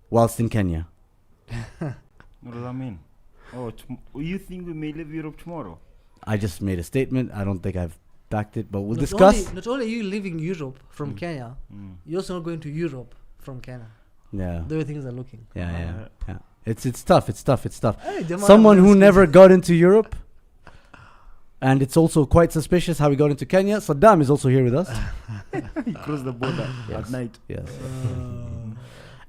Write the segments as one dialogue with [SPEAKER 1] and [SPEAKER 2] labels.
[SPEAKER 1] whilst in Kenya.
[SPEAKER 2] What does that mean? Oh, you think we may leave Europe tomorrow?
[SPEAKER 1] I just made a statement. I don't think I've backed it, but we'll discuss.
[SPEAKER 3] Not only are you leaving Europe from Kenya, you're also not going to Europe from Kenya.
[SPEAKER 1] Yeah.
[SPEAKER 3] The way things are looking.
[SPEAKER 1] Yeah. It's tough.
[SPEAKER 3] Hey,
[SPEAKER 1] Someone who never got into Europe, and it's also quite suspicious how he got into Kenya. Saddam is also here with us.
[SPEAKER 2] He crossed the border at night.
[SPEAKER 1] Yes.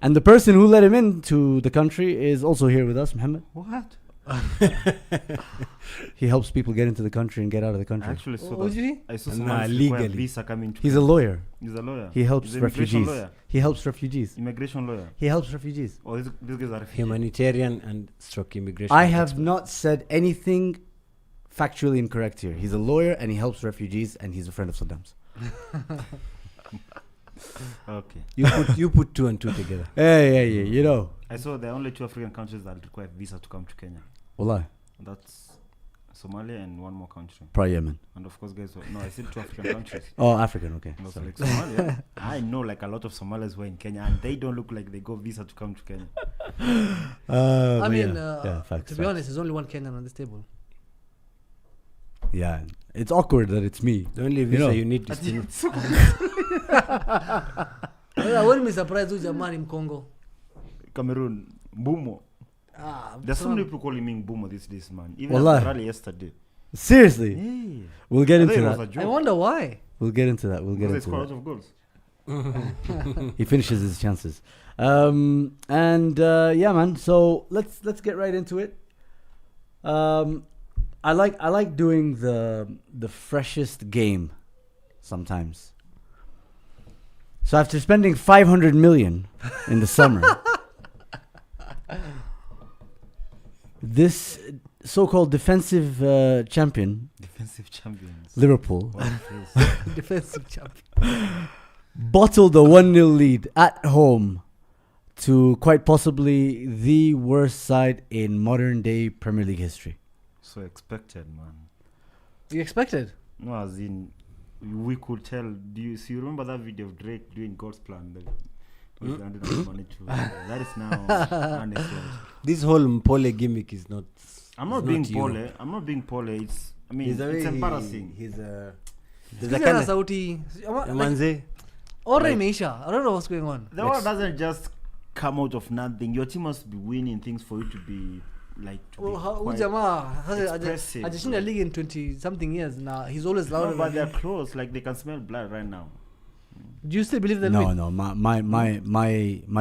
[SPEAKER 1] And the person who let him into the country is also here with us, Muhammad.
[SPEAKER 2] What?
[SPEAKER 1] He helps people get into the country and get out of the country.
[SPEAKER 2] I actually saw
[SPEAKER 3] What did he?
[SPEAKER 2] I saw someone legally visa coming to.
[SPEAKER 1] He's a lawyer.
[SPEAKER 2] He's a lawyer.
[SPEAKER 1] He helps
[SPEAKER 2] He's an immigration
[SPEAKER 1] refugees.
[SPEAKER 2] lawyer.
[SPEAKER 1] He helps refugees.
[SPEAKER 2] Immigration lawyer.
[SPEAKER 1] He helps refugees.
[SPEAKER 2] Oh, these guys are refugees.
[SPEAKER 4] Humanitarian and stroke immigration.
[SPEAKER 1] I have not said anything factually incorrect here. He's a lawyer and he helps refugees and he's a friend of Saddam's.
[SPEAKER 2] Okay.
[SPEAKER 4] You put two and two together.
[SPEAKER 1] Hey, you know.
[SPEAKER 2] I saw there are only 2 African countries that require visa to come to Kenya.
[SPEAKER 1] Wallah.
[SPEAKER 2] That's Somalia and one more country.
[SPEAKER 1] Probably Yemen.
[SPEAKER 2] And of course, guys, no, I said 2 African countries.
[SPEAKER 1] Oh, African, okay.
[SPEAKER 2] No, so
[SPEAKER 1] Sorry.
[SPEAKER 2] like Somalia. I know like a lot of Somalis who are in Kenya and they don't look like they go visa to come to Kenya.
[SPEAKER 3] I mean,
[SPEAKER 1] facts,
[SPEAKER 3] to be honest, there's only one Kenyan on this table.
[SPEAKER 1] Yeah, it's awkward that it's me.
[SPEAKER 4] The only visa you need is
[SPEAKER 3] I wouldn't be surprised who's a man in Congo.
[SPEAKER 2] Cameroon, Mbumo. There's so many people calling me Mbumo these days, man. Even at the rally yesterday.
[SPEAKER 1] Seriously?
[SPEAKER 2] Yeah.
[SPEAKER 1] We'll get into that.
[SPEAKER 3] I wonder why.
[SPEAKER 1] We'll get into that.
[SPEAKER 2] They score a lot of goals.
[SPEAKER 1] He finishes his chances. Yeah, man. So let's get right into it. I like doing the freshest game sometimes. So after spending 500 million in the summer, this so-called defensive champions, Liverpool,
[SPEAKER 3] defensive champion,
[SPEAKER 1] bottled a 1-0 lead at home to quite possibly the worst side in modern day Premier League history.
[SPEAKER 2] So expected, man.
[SPEAKER 3] You expected?
[SPEAKER 2] No, as in, we could tell. Do you remember that video of Drake doing God's plan? That is now unnecessary.
[SPEAKER 4] This whole Mpole gimmick is not.
[SPEAKER 2] I'm not being Pole. I'm not being Pole. It's embarrassing.
[SPEAKER 4] He's a.
[SPEAKER 3] There's a kind of Saudi.
[SPEAKER 4] Manze.
[SPEAKER 3] I don't know what's going on.
[SPEAKER 2] The world doesn't just come out of nothing. Your team must be winning things for you to be like.
[SPEAKER 3] Hajashinda league in 20 something years now. He's always louder.
[SPEAKER 2] No, but they're close. Like they can smell blood right now.
[SPEAKER 3] Do you still believe they'll
[SPEAKER 1] win?
[SPEAKER 3] No.
[SPEAKER 1] My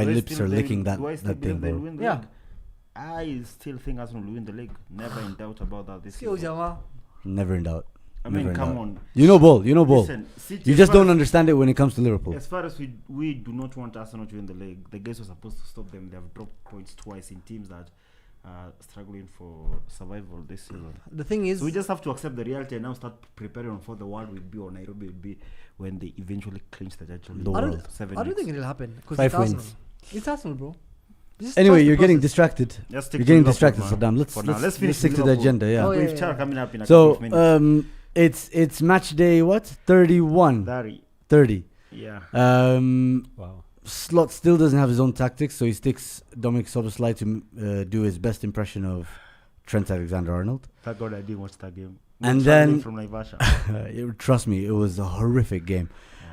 [SPEAKER 1] lips are licking that thing, bro.
[SPEAKER 3] Yeah.
[SPEAKER 2] I still think Arsenal will win the league. Never in doubt about that this year.
[SPEAKER 1] Never in doubt.
[SPEAKER 2] I mean, come on.
[SPEAKER 1] You know ball.
[SPEAKER 2] Listen,
[SPEAKER 1] you just don't understand it when it comes to Liverpool.
[SPEAKER 2] As far as we do not want Arsenal to win the league, the guys were supposed to stop them. They have dropped points twice in teams that are struggling for survival this season.
[SPEAKER 3] The thing is,
[SPEAKER 2] so we just have to accept the reality and now start preparing for the world will be or Nairobi will be when they eventually clinch the title.
[SPEAKER 3] I don't think it'll happen because
[SPEAKER 1] 5
[SPEAKER 3] it's Arsenal.
[SPEAKER 1] wins.
[SPEAKER 3] It's Arsenal, bro.
[SPEAKER 1] Anyway, you're getting distracted. You're getting distracted, Saddam. Let's stick to the agenda. Yeah.
[SPEAKER 2] Coming up in a
[SPEAKER 1] so
[SPEAKER 2] it's
[SPEAKER 1] match day what 31. 30.
[SPEAKER 2] Yeah.
[SPEAKER 4] Wow.
[SPEAKER 1] Slot still doesn't have his own tactics, so he sticks Dominic Szoboszlai to do his best impression of Trent Alexander-Arnold.
[SPEAKER 2] Thank God I didn't watch that game.
[SPEAKER 1] And then
[SPEAKER 2] from Naivasha.
[SPEAKER 1] Trust me, it was a horrific game.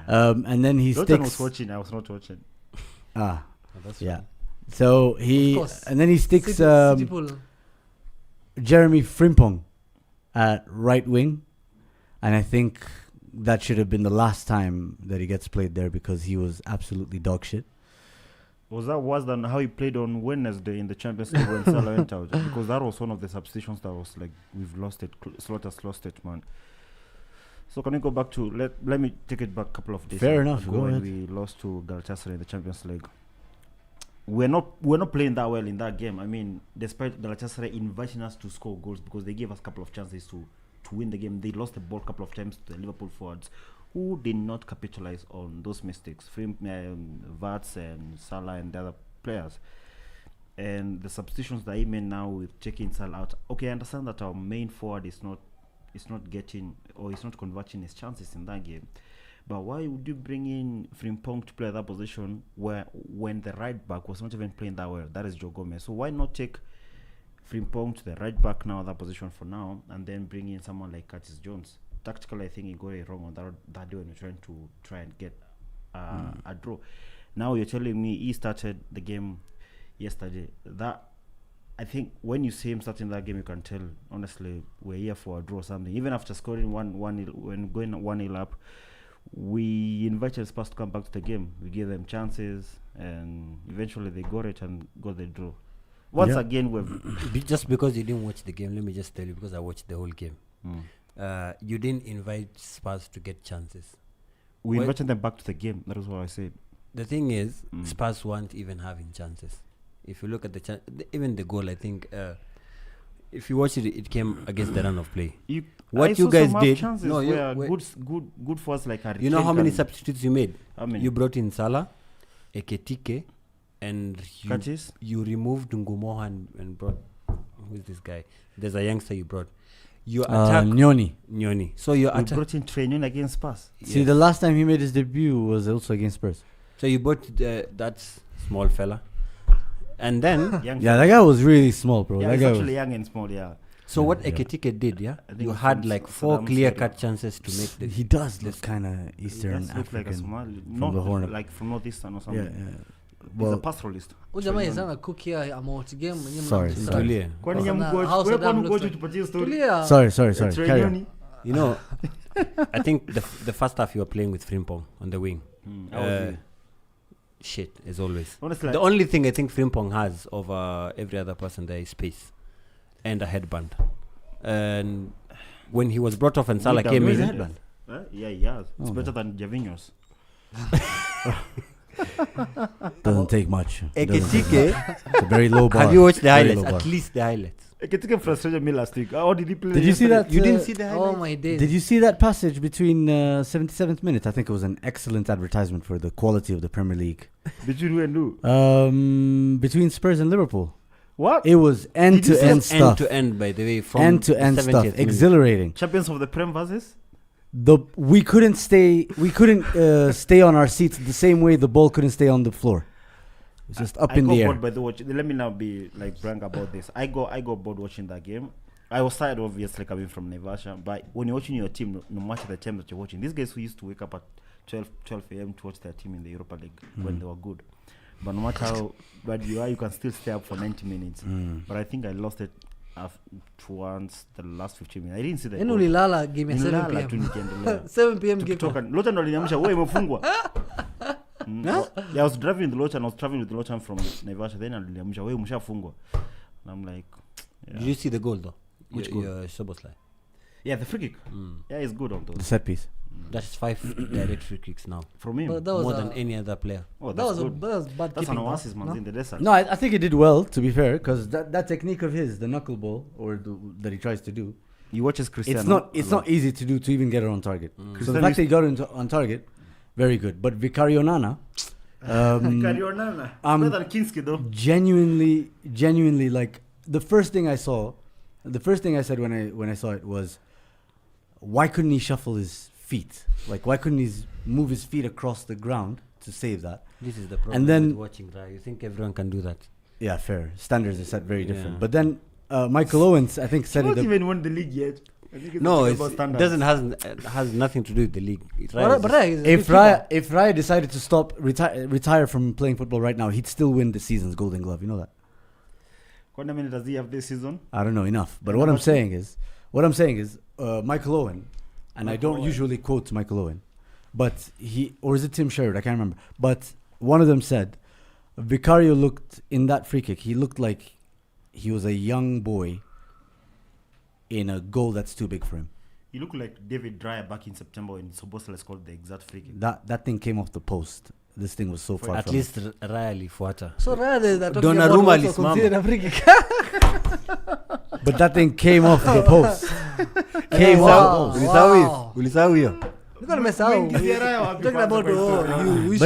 [SPEAKER 1] And then he
[SPEAKER 2] Lotan was watching. I was not watching.
[SPEAKER 1] That's yeah. Funny. So he sticks Jeremy Frimpong at right wing, and I think that should have been the last time that he gets played there because he was absolutely dog shit.
[SPEAKER 2] Was that worse than how he played on Wednesday in the Champions League when Salah went out? Because that was one of the substitutions that was like, we've lost it. Slaughter's lost it, man. So can we go back to let me take it back a couple of days.
[SPEAKER 1] Fair enough. Go
[SPEAKER 2] when
[SPEAKER 1] ahead.
[SPEAKER 2] We lost to Galatasaray in the Champions League. We're not playing that well in that game. I mean, despite Galatasaray inviting us to score goals because they gave us a couple of chances to win the game, they lost the ball a couple of times to the Liverpool forwards who did not capitalize on those mistakes. Vats and Salah and the other players. And the substitutions that he made now with checking Salah out. Okay, I understand that our main forward is not getting or is not converting his chances in that game. But why would you bring in Frimpong to play that position when the right back was not even playing that well? That is Joe Gomez. So why not take Frimpong to the right back now, that position for now, and then bring in someone like Curtis Jones? Tactically, I think he got it wrong on that day when you're trying to and get a draw. Now you're telling me he started the game yesterday. That, I think when you see him starting that game, you can tell, honestly, we're here for a draw or something. Even after scoring 1-0, when going 1-0 up, we invited Spurs to come back to the game. We gave them chances, and eventually they got it and got the draw. Once again,
[SPEAKER 4] Just because you didn't watch the game, let me just tell you, because I watched the whole game. You didn't invite Spurs to get chances.
[SPEAKER 2] We invited them back to the game. That is what I said.
[SPEAKER 4] The thing is, Spurs weren't even having chances. If you look at even the goal, I think, if you watch it, it came against the run of play. What you guys did,
[SPEAKER 2] good for us. Like
[SPEAKER 4] you know how many substitutes you made?
[SPEAKER 2] How many?
[SPEAKER 4] You brought in Salah, Eketike, and you removed Ngumoha and brought, who's this guy? There's a youngster you brought. You attack Nyoni. So you
[SPEAKER 2] brought in Trainion against Spurs.
[SPEAKER 1] See, the last time he made his debut was also against Spurs.
[SPEAKER 4] So you brought that small fella, and then
[SPEAKER 1] that guy was really small, bro.
[SPEAKER 2] Yeah,
[SPEAKER 1] that
[SPEAKER 2] he's
[SPEAKER 1] guy
[SPEAKER 2] actually
[SPEAKER 1] was
[SPEAKER 2] young and small. Yeah.
[SPEAKER 4] So what Eketike did, you had like 4 clear-cut chances to make the.
[SPEAKER 1] He does look kind of Eastern African,
[SPEAKER 2] like a Somali,
[SPEAKER 1] from the Horn,
[SPEAKER 2] like from Northeastern or something.
[SPEAKER 1] Yeah.
[SPEAKER 2] He's a pastoralist.
[SPEAKER 3] Jamaa is ana cook here about game.
[SPEAKER 1] Sorry.
[SPEAKER 2] Kwani
[SPEAKER 1] Sorry. Carry on.
[SPEAKER 4] You know, I think the first half you were playing with Frimpong on the wing. Shit, as always.
[SPEAKER 2] Honestly,
[SPEAKER 4] the only thing I think Frimpong has over every other person there is space and a headband. And when he was brought off and Salah came in,
[SPEAKER 2] headband. Yeah, he has. It's better than Javinho's.
[SPEAKER 1] Doesn't take much.
[SPEAKER 4] Eketike,
[SPEAKER 1] it's a very low bar.
[SPEAKER 4] have you watched the highlights? At least the highlights.
[SPEAKER 2] Eketike frustrated me last week. How did he play?
[SPEAKER 1] Did you see that?
[SPEAKER 4] You didn't see the highlights?
[SPEAKER 3] Oh my days.
[SPEAKER 1] Did you see that passage between 77th minute? I think it was an excellent advertisement for the quality of the Premier League.
[SPEAKER 2] Between who and who?
[SPEAKER 1] Between Spurs and Liverpool.
[SPEAKER 2] What?
[SPEAKER 1] It was end-to-end stuff.
[SPEAKER 4] End-to-end, by the way. From
[SPEAKER 1] End-to-end stuff. Exhilarating.
[SPEAKER 2] Champions of the Prem versus?
[SPEAKER 1] We couldn't stay on our seats the same way the ball couldn't stay on the floor. It's just up in the air.
[SPEAKER 2] By the watch. Let me now be like frank about this. I got bored watching that game. I was tired, obviously, coming from Nevasha. But when you're watching your team, no matter the time that you're watching, these guys who used to wake up at 12 a.m. to watch their team in the Europa League when they were good. But no matter how bad you are, you can still stay up for 90 minutes. But I think I lost it towards the last 15 minutes. I didn't see that.
[SPEAKER 3] Eno ulilala game ya 7 p.m. 7 p.m. game.
[SPEAKER 2] Locha ndo aliniamsha, wewe imefungwa. Yeah, I was driving with Locha and I was traveling with Locha from Naivasha. Then aliniamsha, wewe umeshafungwa. And I'm like, yeah.
[SPEAKER 4] Did you see the goal though?
[SPEAKER 2] Which goal?
[SPEAKER 4] Soboslai.
[SPEAKER 2] Yeah, the free kick. Yeah, it's good on those.
[SPEAKER 1] The set piece.
[SPEAKER 4] That's 5 direct free kicks now.
[SPEAKER 2] From him.
[SPEAKER 4] More than any other player.
[SPEAKER 2] Oh,
[SPEAKER 3] that was bad.
[SPEAKER 2] That's an oasis, man, in the desert.
[SPEAKER 1] No, I think he did well, to be fair, because that technique of his, the knuckleball, that he tries to do,
[SPEAKER 2] he watches Cristiano.
[SPEAKER 1] It's not easy to do to even get it on target. So the fact that he got it on target, very good. But Vicario Nana,
[SPEAKER 2] better than Kinski though.
[SPEAKER 1] Genuinely, like the first thing I said when I saw it was, why couldn't he shuffle his feet? Like, why couldn't he move his feet across the ground to save that?
[SPEAKER 4] This is the problem
[SPEAKER 1] and then,
[SPEAKER 4] with watching Raya. You think everyone can do that?
[SPEAKER 1] Yeah, fair. Standards are set very different. But then Michael Owens, I think, said
[SPEAKER 2] it. He hasn't even won the league yet.
[SPEAKER 4] No, it has nothing to do with the league.
[SPEAKER 1] If Raya decided to retire from playing football right now, he'd still win the season's Golden Glove. You know that?
[SPEAKER 2] How many does he have this season?
[SPEAKER 1] I don't know enough. But what I'm saying is, Michael Owen, and I don't usually quote Michael Owen, but or is it Tim Sherwood? I can't remember. But one of them said, Vicario looked, in that free kick, he looked like he was a young boy in a goal that's too big for him.
[SPEAKER 2] He looked like David Dreyer back in September when Sobosla scored the exact free kick.
[SPEAKER 1] That thing came off the post. This thing was so far
[SPEAKER 4] at
[SPEAKER 1] from
[SPEAKER 4] least Raya lifuata.
[SPEAKER 3] So Raya that
[SPEAKER 4] Donnarumma lisimama.
[SPEAKER 1] But that thing came off the post. Came off.
[SPEAKER 4] Ulisahau hiyo.
[SPEAKER 1] But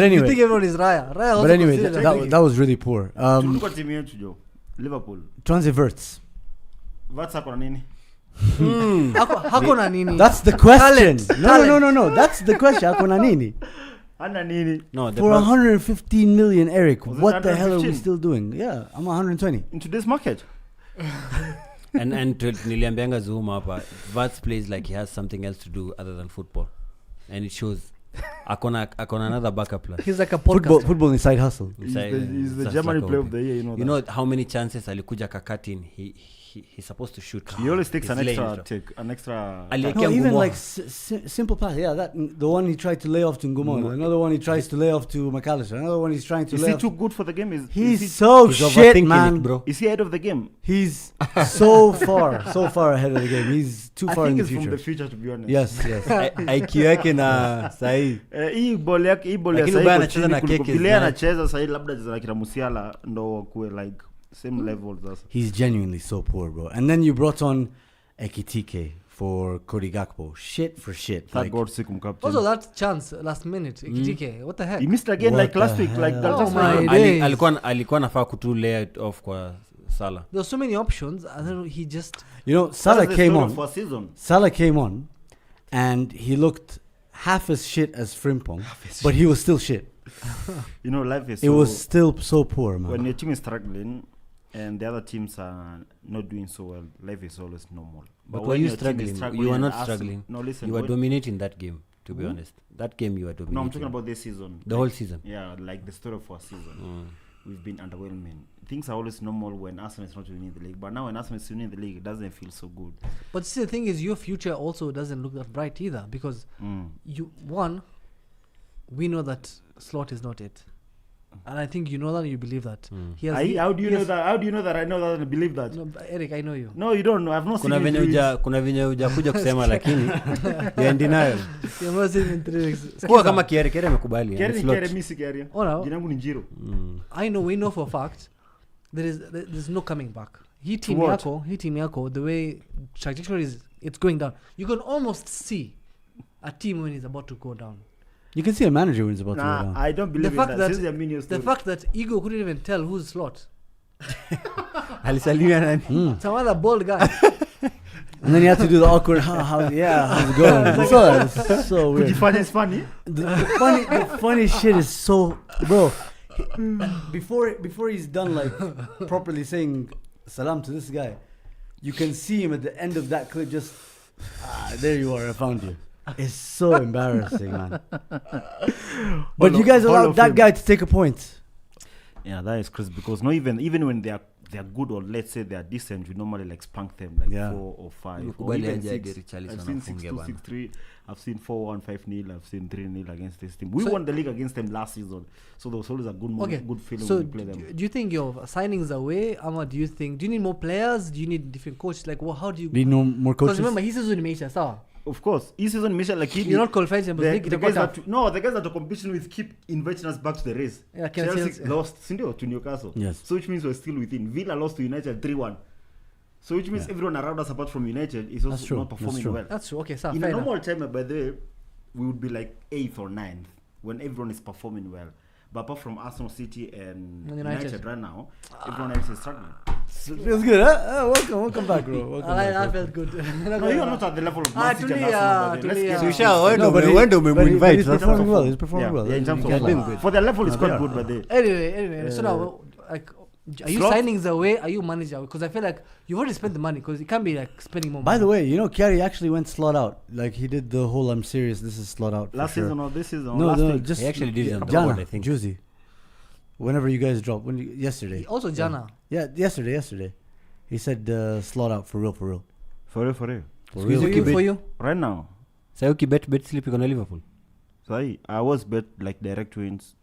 [SPEAKER 1] anyway,
[SPEAKER 3] you think everyone is Raya.
[SPEAKER 1] But anyway, that was really poor.
[SPEAKER 2] Liverpool.
[SPEAKER 1] Tuanze Verts.
[SPEAKER 2] Verts ako na nini?
[SPEAKER 3] Hakuna nini?
[SPEAKER 1] That's the question.
[SPEAKER 3] Talent.
[SPEAKER 1] No. That's the question. Hakuna nini?
[SPEAKER 4] No,
[SPEAKER 1] For 115 million, Eric,
[SPEAKER 2] Was it
[SPEAKER 1] what the hell are we
[SPEAKER 2] 115?
[SPEAKER 1] still doing? Yeah, I'm 120.
[SPEAKER 2] In today's market.
[SPEAKER 4] and to niliambianga Zuhum hapa, Vats plays like he has something else to do other than football, and it shows. Akona another backup plan.
[SPEAKER 3] He's like a podcast.
[SPEAKER 1] Football inside hustle.
[SPEAKER 2] He's the Germany player of the year,
[SPEAKER 4] You know how many chances alikuja kakatin he's supposed to shoot.
[SPEAKER 2] He always takes
[SPEAKER 4] He's
[SPEAKER 2] an
[SPEAKER 4] laying
[SPEAKER 2] extra.
[SPEAKER 1] No, even like simple pass. Yeah, that the one he tried to lay off to Ngumon. Another one he tries to lay off to McAllister. Another one he's trying to
[SPEAKER 2] Is
[SPEAKER 1] lay
[SPEAKER 2] he
[SPEAKER 1] off.
[SPEAKER 2] too good for the game?
[SPEAKER 1] He's so
[SPEAKER 4] He's
[SPEAKER 1] shit,
[SPEAKER 4] overthinking
[SPEAKER 1] man.
[SPEAKER 4] it, bro.
[SPEAKER 2] Is he ahead of the game?
[SPEAKER 1] He's so far ahead of the game. He's too far
[SPEAKER 2] I
[SPEAKER 1] in
[SPEAKER 2] think
[SPEAKER 1] the
[SPEAKER 2] it's from the
[SPEAKER 1] future.
[SPEAKER 2] future, to be honest.
[SPEAKER 1] Yes.
[SPEAKER 4] IQ yake na sahi.
[SPEAKER 2] Hii ball ya
[SPEAKER 4] Lakini
[SPEAKER 2] sahi
[SPEAKER 4] ubaya
[SPEAKER 2] iko
[SPEAKER 4] anacheza
[SPEAKER 2] chini
[SPEAKER 4] na
[SPEAKER 2] kuliko
[SPEAKER 4] keke
[SPEAKER 2] vile
[SPEAKER 4] is
[SPEAKER 2] anacheza sahi, labda anacheza na kina Musiala ndo wakuwe like same level sasa.
[SPEAKER 1] He's genuinely so poor, bro. And then you brought on Ekitike for Cody Gakpo. Shit for shit.
[SPEAKER 2] Third
[SPEAKER 1] Like,
[SPEAKER 2] goal si kumcaptain.
[SPEAKER 3] Also, that chance last minute, Ekitike, what the heck?
[SPEAKER 2] He missed again
[SPEAKER 1] What
[SPEAKER 2] like last
[SPEAKER 1] the
[SPEAKER 2] week. Like
[SPEAKER 1] hell?
[SPEAKER 2] that's
[SPEAKER 3] my
[SPEAKER 2] why-
[SPEAKER 3] days.
[SPEAKER 4] alikuwa nafaa kutu lay it off kwa Salah.
[SPEAKER 3] There were so many options, and then he just.
[SPEAKER 1] you know,
[SPEAKER 2] That's
[SPEAKER 1] Salah
[SPEAKER 2] the
[SPEAKER 1] came
[SPEAKER 2] story
[SPEAKER 1] on.
[SPEAKER 2] for a season.
[SPEAKER 1] Salah came on, and he looked half as shit as Frimpong, but he was still shit.
[SPEAKER 2] You know, life is
[SPEAKER 1] It was still so poor, man.
[SPEAKER 2] when your team is struggling and the other teams are not doing so well, life is always normal.
[SPEAKER 4] But were
[SPEAKER 2] when
[SPEAKER 4] you
[SPEAKER 2] your team is
[SPEAKER 4] struggling? You were
[SPEAKER 2] and
[SPEAKER 4] not
[SPEAKER 2] Arsenal-
[SPEAKER 4] struggling.
[SPEAKER 2] No, listen.
[SPEAKER 4] You were
[SPEAKER 2] when-
[SPEAKER 4] dominating that game, to be
[SPEAKER 2] Who?
[SPEAKER 4] honest. That game you were dominating.
[SPEAKER 2] No, I'm talking about this season.
[SPEAKER 4] the whole season.
[SPEAKER 2] Yeah, like the story of our season. We've been underwhelming. Things are always normal when Arsenal is not winning the league. But now when Arsenal is winning the league, it doesn't feel so good.
[SPEAKER 3] But see, the thing is, your future also doesn't look that bright either, because we know that Slot is not it, and I think you know that, and you believe that. He has
[SPEAKER 2] How do you know that? How do you know that I know that and I believe that?
[SPEAKER 3] No, Eric, I know you.
[SPEAKER 2] No, you don't know. I've not seen
[SPEAKER 4] Kuna
[SPEAKER 2] you
[SPEAKER 4] venye
[SPEAKER 2] do it.
[SPEAKER 4] kuna venye hujakuja kusema lakini you're in denial.
[SPEAKER 3] You're not saying in 3 weeks.
[SPEAKER 4] Kuwa kama Kiarie amekubali.
[SPEAKER 2] Kiarie,
[SPEAKER 4] Slot.
[SPEAKER 2] Kiarie, mimi si Kiarie.
[SPEAKER 3] Oh, no.
[SPEAKER 2] Jina langu ni Njiro.
[SPEAKER 3] We know for a fact there's no coming back. Hii team
[SPEAKER 2] what?
[SPEAKER 3] yako, the way trajectory is, it's going down. You can almost see a team when it's about to go down.
[SPEAKER 1] You can see a manager when he's about to go
[SPEAKER 2] Nah,
[SPEAKER 1] down.
[SPEAKER 2] I don't believe
[SPEAKER 3] The fact
[SPEAKER 2] in
[SPEAKER 3] that
[SPEAKER 2] that. Since the Armenian
[SPEAKER 3] the
[SPEAKER 2] story.
[SPEAKER 3] fact that Ego couldn't even tell who's Slot.
[SPEAKER 4] Alisalimia nani?
[SPEAKER 3] Some other bald guy.
[SPEAKER 1] And then you have to do the awkward, how's it going? It's so weird.
[SPEAKER 2] Kujifanya is funny.
[SPEAKER 1] The funny shit is so, bro. Before he's done like properly saying salam to this guy, you can see him at the end of that clip. Just there you are, I found you. It's so embarrassing, man. But you guys allowed that guy to take a point.
[SPEAKER 2] Yeah, that is crazy because not even when they are good, or let's say they are decent, we normally like spank them like 4 or 5 or
[SPEAKER 4] Kubali
[SPEAKER 2] even
[SPEAKER 4] aje
[SPEAKER 2] 6.
[SPEAKER 4] Gary Charlison
[SPEAKER 2] I've seen
[SPEAKER 4] afunge
[SPEAKER 2] 6-2,
[SPEAKER 4] bana.
[SPEAKER 2] 6-3. I've seen 4-1, 5-0. I've seen 3-0 against this team. We won the league against them last season, so there was always a good moment, good feeling
[SPEAKER 3] So
[SPEAKER 2] when we play them.
[SPEAKER 3] do you think your signings away, Ama? Do you need more players? Do you need different coaches? Like, how do you?
[SPEAKER 1] Need no more
[SPEAKER 3] Because
[SPEAKER 1] coaches.
[SPEAKER 3] remember, his season imeisha, sawa.
[SPEAKER 2] Of course, this season, Michel Lakini.
[SPEAKER 3] You're not qualified Champions League.
[SPEAKER 2] The guys that are competing with keep inviting us back to the race.
[SPEAKER 3] Yeah,
[SPEAKER 2] Chelsea lost Sindio to Newcastle.
[SPEAKER 1] Yes.
[SPEAKER 2] So which means we're still within. Villa lost to United 3-1. So which means everyone around us apart from United is also not performing well.
[SPEAKER 3] That's true. Okay, so
[SPEAKER 2] In
[SPEAKER 3] fair
[SPEAKER 2] a
[SPEAKER 3] enough.
[SPEAKER 2] normal time, by the way, we would be like 8th or 9th when everyone is performing well. But apart from Arsenal, City, and United right now, everyone else is struggling.
[SPEAKER 1] Feels good, huh? Welcome back, bro. Welcome back,
[SPEAKER 3] I
[SPEAKER 1] bro.
[SPEAKER 3] felt good.
[SPEAKER 2] No, you are not at the level of Man City and Arsenal. by the way. Let's get
[SPEAKER 3] Tulia.
[SPEAKER 2] it.
[SPEAKER 1] No, but he's performing well. He's performing well.
[SPEAKER 2] Yeah, in terms of
[SPEAKER 1] He's been
[SPEAKER 2] form.
[SPEAKER 1] good.
[SPEAKER 2] For their level, it's quite good, but they.
[SPEAKER 3] Anyway. So now, like, are you
[SPEAKER 2] Slot?
[SPEAKER 3] signings away? Are you manager? Because I feel like you've already spent the money. Because it can't be like spending more.
[SPEAKER 1] By
[SPEAKER 3] money.
[SPEAKER 1] the way, you know, Kiarie actually went slot out. Like he did the whole "I'm serious, this is slot out." for
[SPEAKER 2] Last
[SPEAKER 1] sure.
[SPEAKER 2] season or this season? Or
[SPEAKER 1] No,
[SPEAKER 2] last week?
[SPEAKER 1] just
[SPEAKER 4] He actually did it on the
[SPEAKER 1] Jana,
[SPEAKER 4] board, I think.
[SPEAKER 1] Juicy. Whenever you guys dropped, yesterday.
[SPEAKER 3] Also, Jana.
[SPEAKER 1] Yeah, yesterday. He said slot out for real.
[SPEAKER 2] For real.
[SPEAKER 3] For you.
[SPEAKER 2] Right now,
[SPEAKER 4] Sayuki bet sleep on Liverpool.
[SPEAKER 2] sorry, I was bet like direct wins.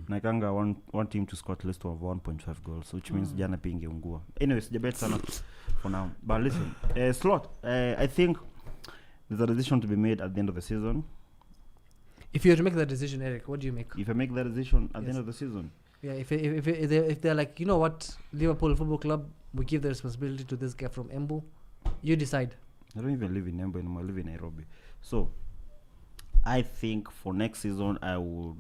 [SPEAKER 2] Nakanga one team to score at least of 1.5 goals, which means Jana being ungua. Anyways, the bet sana for now. But listen, slot. I think there's a decision to be made at the end of the season.
[SPEAKER 3] If you were to make that decision, Eric, what do you make?
[SPEAKER 2] If I make that decision at the end of the season,
[SPEAKER 3] Yeah, if they're like, you know what, Liverpool Football Club, we give the responsibility to this guy from Embu, you decide.
[SPEAKER 2] I don't even live in Embu anymore. I live in Nairobi. So, I think for next season, I would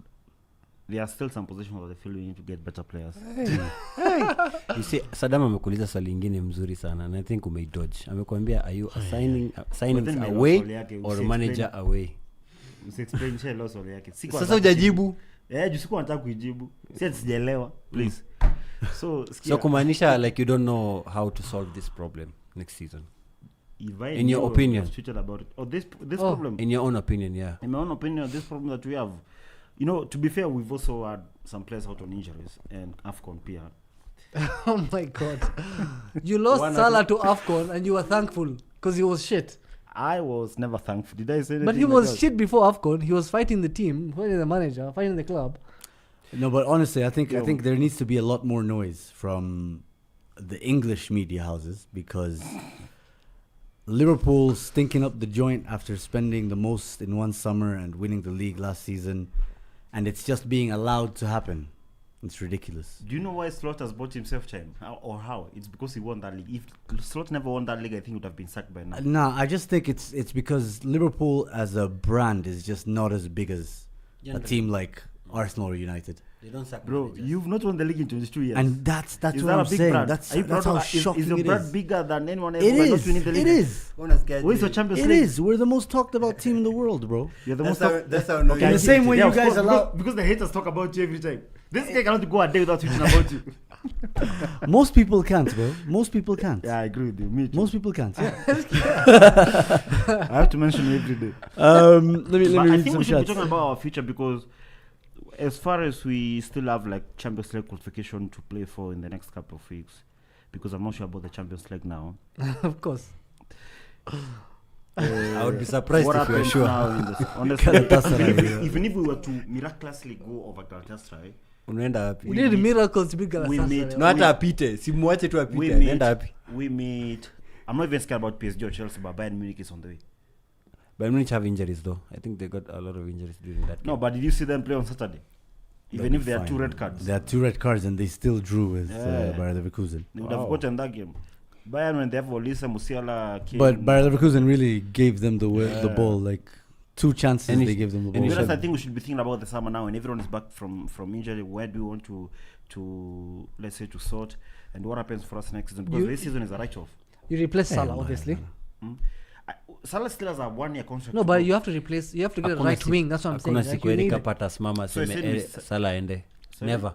[SPEAKER 2] there are still some positions where they feel we need to get better players.
[SPEAKER 4] You see, Saddam amekuuliza swali ingine mzuri sana and I think umeidodge. Amekwambia are you assigning signings away or manager away?
[SPEAKER 2] Explain share loss wale yake.
[SPEAKER 4] Sasa hujajibu.
[SPEAKER 2] Jusiku nataka kujibu. Sijaelewa. Please.
[SPEAKER 4] So kumaanisha like you don't know how to solve this problem next season. In your opinion
[SPEAKER 2] about it. Or this problem.
[SPEAKER 4] In your own opinion, yeah.
[SPEAKER 2] In my own opinion, this problem that we have. You know, to be fair, we've also had some players out on injuries and AFCON PR.
[SPEAKER 3] Oh my God. You lost Salah to AFCON and you were thankful because he was shit.
[SPEAKER 2] I was never thankful. Did I say that?
[SPEAKER 3] But he was shit before AFCON. He was fighting the team, fighting the manager, fighting the club.
[SPEAKER 1] No, but honestly, I think there needs to be a lot more noise from the English media houses because Liverpool stinking up the joint after spending the most in one summer and winning the league last season, and it's just being allowed to happen. It's ridiculous.
[SPEAKER 2] Do you know why Slot has bought himself time? How? It's because he won that league. If Slot never won that league, I think he would have been sacked by now.
[SPEAKER 1] Nah, I just think it's because Liverpool as a brand is just not as big as a team like Arsenal or United.
[SPEAKER 4] They don't sack
[SPEAKER 2] Bro,
[SPEAKER 4] managers.
[SPEAKER 2] you've not won the league in 22 years.
[SPEAKER 1] And that's
[SPEAKER 2] is
[SPEAKER 1] what
[SPEAKER 2] that
[SPEAKER 1] I'm saying.
[SPEAKER 2] Brand?
[SPEAKER 1] That's how shocking
[SPEAKER 2] is your
[SPEAKER 1] it
[SPEAKER 2] brand
[SPEAKER 1] is.
[SPEAKER 2] bigger than anyone else?
[SPEAKER 1] It is.
[SPEAKER 2] It
[SPEAKER 1] is.
[SPEAKER 2] Where's your Champions
[SPEAKER 1] It
[SPEAKER 2] League?
[SPEAKER 1] is. We're the most talked about team in the world, bro.
[SPEAKER 2] You're the
[SPEAKER 4] That's
[SPEAKER 2] most
[SPEAKER 4] how, that's how
[SPEAKER 1] In the same way you guys allow...
[SPEAKER 2] Because the haters talk about you every time. This guy cannot go a day without tweeting about you.
[SPEAKER 1] Most people can't, bro. Most people can't.
[SPEAKER 2] Yeah, I agree with you. Me too.
[SPEAKER 1] Most people can't. Yeah.
[SPEAKER 2] I have to mention you every day.
[SPEAKER 1] Let me
[SPEAKER 2] But I
[SPEAKER 1] read
[SPEAKER 2] think
[SPEAKER 1] some
[SPEAKER 2] we should be
[SPEAKER 1] shots.
[SPEAKER 2] talking about our future because as far as we still have like Champions League qualification to play for in the next couple of weeks, because I'm not sure about the Champions League now.
[SPEAKER 3] Of course.
[SPEAKER 4] I would be surprised
[SPEAKER 2] What
[SPEAKER 4] if you're
[SPEAKER 2] happens
[SPEAKER 4] sure.
[SPEAKER 2] now in this, honestly, even if we were to miraculously go over Galatasaray,
[SPEAKER 4] Unaenda wapi?
[SPEAKER 3] We need miracles to be
[SPEAKER 2] we
[SPEAKER 3] Galatasaray.
[SPEAKER 2] meet-
[SPEAKER 4] No hata apite. Simwache tu
[SPEAKER 2] we
[SPEAKER 4] apite. Anaenda wapi?
[SPEAKER 2] meet. I'm not even scared about PSG or Chelsea, but Bayern Munich is on the way.
[SPEAKER 4] Bayern Munich have injuries though. I think they got a lot of injuries during that game.
[SPEAKER 2] No, but did you see them play on Saturday? Even if there are 2 red cards,
[SPEAKER 1] There are 2 red cards and they still drew with
[SPEAKER 2] Yeah.
[SPEAKER 1] Bayer Leverkusen.
[SPEAKER 2] they would have gotten that game. Bayern, when they have Olisa, Musiala, Kane.
[SPEAKER 1] But Bayer Leverkusen really gave them the ball, like 2 chances
[SPEAKER 4] And
[SPEAKER 1] they
[SPEAKER 4] it's-
[SPEAKER 1] gave them the
[SPEAKER 2] To
[SPEAKER 1] ball.
[SPEAKER 2] be honest, I think we should be thinking about the summer now, and everyone is back from injury. Where do we want to let's say to sort, and what happens for us next season? Because this season is a write-off.
[SPEAKER 3] You replace Salah,
[SPEAKER 1] man.
[SPEAKER 3] obviously.
[SPEAKER 2] Salah still has a 1-year contract.
[SPEAKER 3] No, but you have to replace. You have to get a
[SPEAKER 4] Hakuna
[SPEAKER 3] right
[SPEAKER 4] siku-
[SPEAKER 3] wing. That's what I'm saying.
[SPEAKER 4] Hakuna
[SPEAKER 3] Like
[SPEAKER 4] siku
[SPEAKER 3] you need,
[SPEAKER 4] Erika pata simama
[SPEAKER 2] So
[SPEAKER 4] seme
[SPEAKER 2] essentially-
[SPEAKER 4] Salah ende.
[SPEAKER 2] Sorry?
[SPEAKER 4] Never.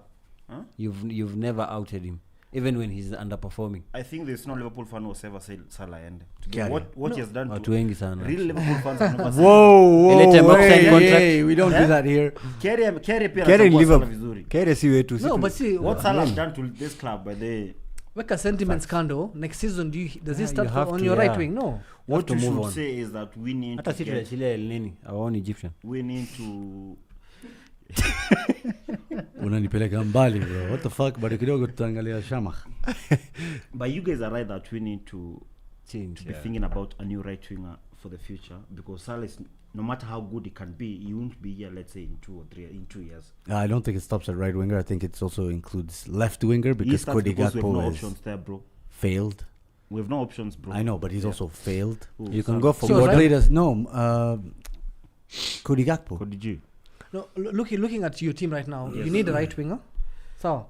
[SPEAKER 2] Huh?
[SPEAKER 4] You've never outed him, even when he's underperforming.
[SPEAKER 2] I think there's no Liverpool fan who has ever said Salah end.
[SPEAKER 1] Kiarie.
[SPEAKER 2] What he has done
[SPEAKER 4] Watu
[SPEAKER 2] to
[SPEAKER 4] wengi sana.
[SPEAKER 2] real Liverpool fans have never said.
[SPEAKER 1] Whoa,
[SPEAKER 4] Ilete Moxie
[SPEAKER 1] hey,
[SPEAKER 4] contract.
[SPEAKER 1] hey, we don't do that here.
[SPEAKER 2] Kiarie pia
[SPEAKER 4] Kiarie
[SPEAKER 2] anatambua Salah
[SPEAKER 4] Liverpool.
[SPEAKER 2] vizuri.
[SPEAKER 4] Kiarie si wetu.
[SPEAKER 3] No, but see,
[SPEAKER 2] What Salah has done to this club, by the
[SPEAKER 3] Weka sentiment scandal. Next season, does he
[SPEAKER 4] Yeah,
[SPEAKER 3] start
[SPEAKER 4] you have
[SPEAKER 3] on
[SPEAKER 4] to,
[SPEAKER 3] your right
[SPEAKER 4] yeah.
[SPEAKER 3] wing? No.
[SPEAKER 2] what
[SPEAKER 4] to
[SPEAKER 2] you
[SPEAKER 4] move
[SPEAKER 2] should
[SPEAKER 4] on.
[SPEAKER 2] say is that we need
[SPEAKER 4] Hata
[SPEAKER 2] to
[SPEAKER 4] si
[SPEAKER 2] get,
[SPEAKER 4] tunachilia El Nini, our own Egyptian.
[SPEAKER 2] we need to
[SPEAKER 1] Unanipeleka mbali, bro. What the fuck? Bado kidogo tutaangalia Shamakh.
[SPEAKER 2] but you guys are right that we need to
[SPEAKER 4] Change.
[SPEAKER 2] be thinking about a new right winger for the future, because Salah is, no matter how good he can be, he won't be here, let's say in 2 years.
[SPEAKER 1] I don't think it stops at right winger. I think it also includes left winger because
[SPEAKER 2] Yes, that's because we have no
[SPEAKER 1] Kodigatpo has
[SPEAKER 2] options there, bro.
[SPEAKER 1] failed.
[SPEAKER 2] We have no options, bro.
[SPEAKER 1] I know, but he's also failed.
[SPEAKER 2] Who?
[SPEAKER 4] You can
[SPEAKER 2] Salah.
[SPEAKER 4] go for
[SPEAKER 3] So,
[SPEAKER 1] He
[SPEAKER 3] right-
[SPEAKER 1] played as Kodigatpo.
[SPEAKER 2] What did you?
[SPEAKER 3] No. Looking at your team right now,
[SPEAKER 2] Yes.
[SPEAKER 3] you need a right winger. So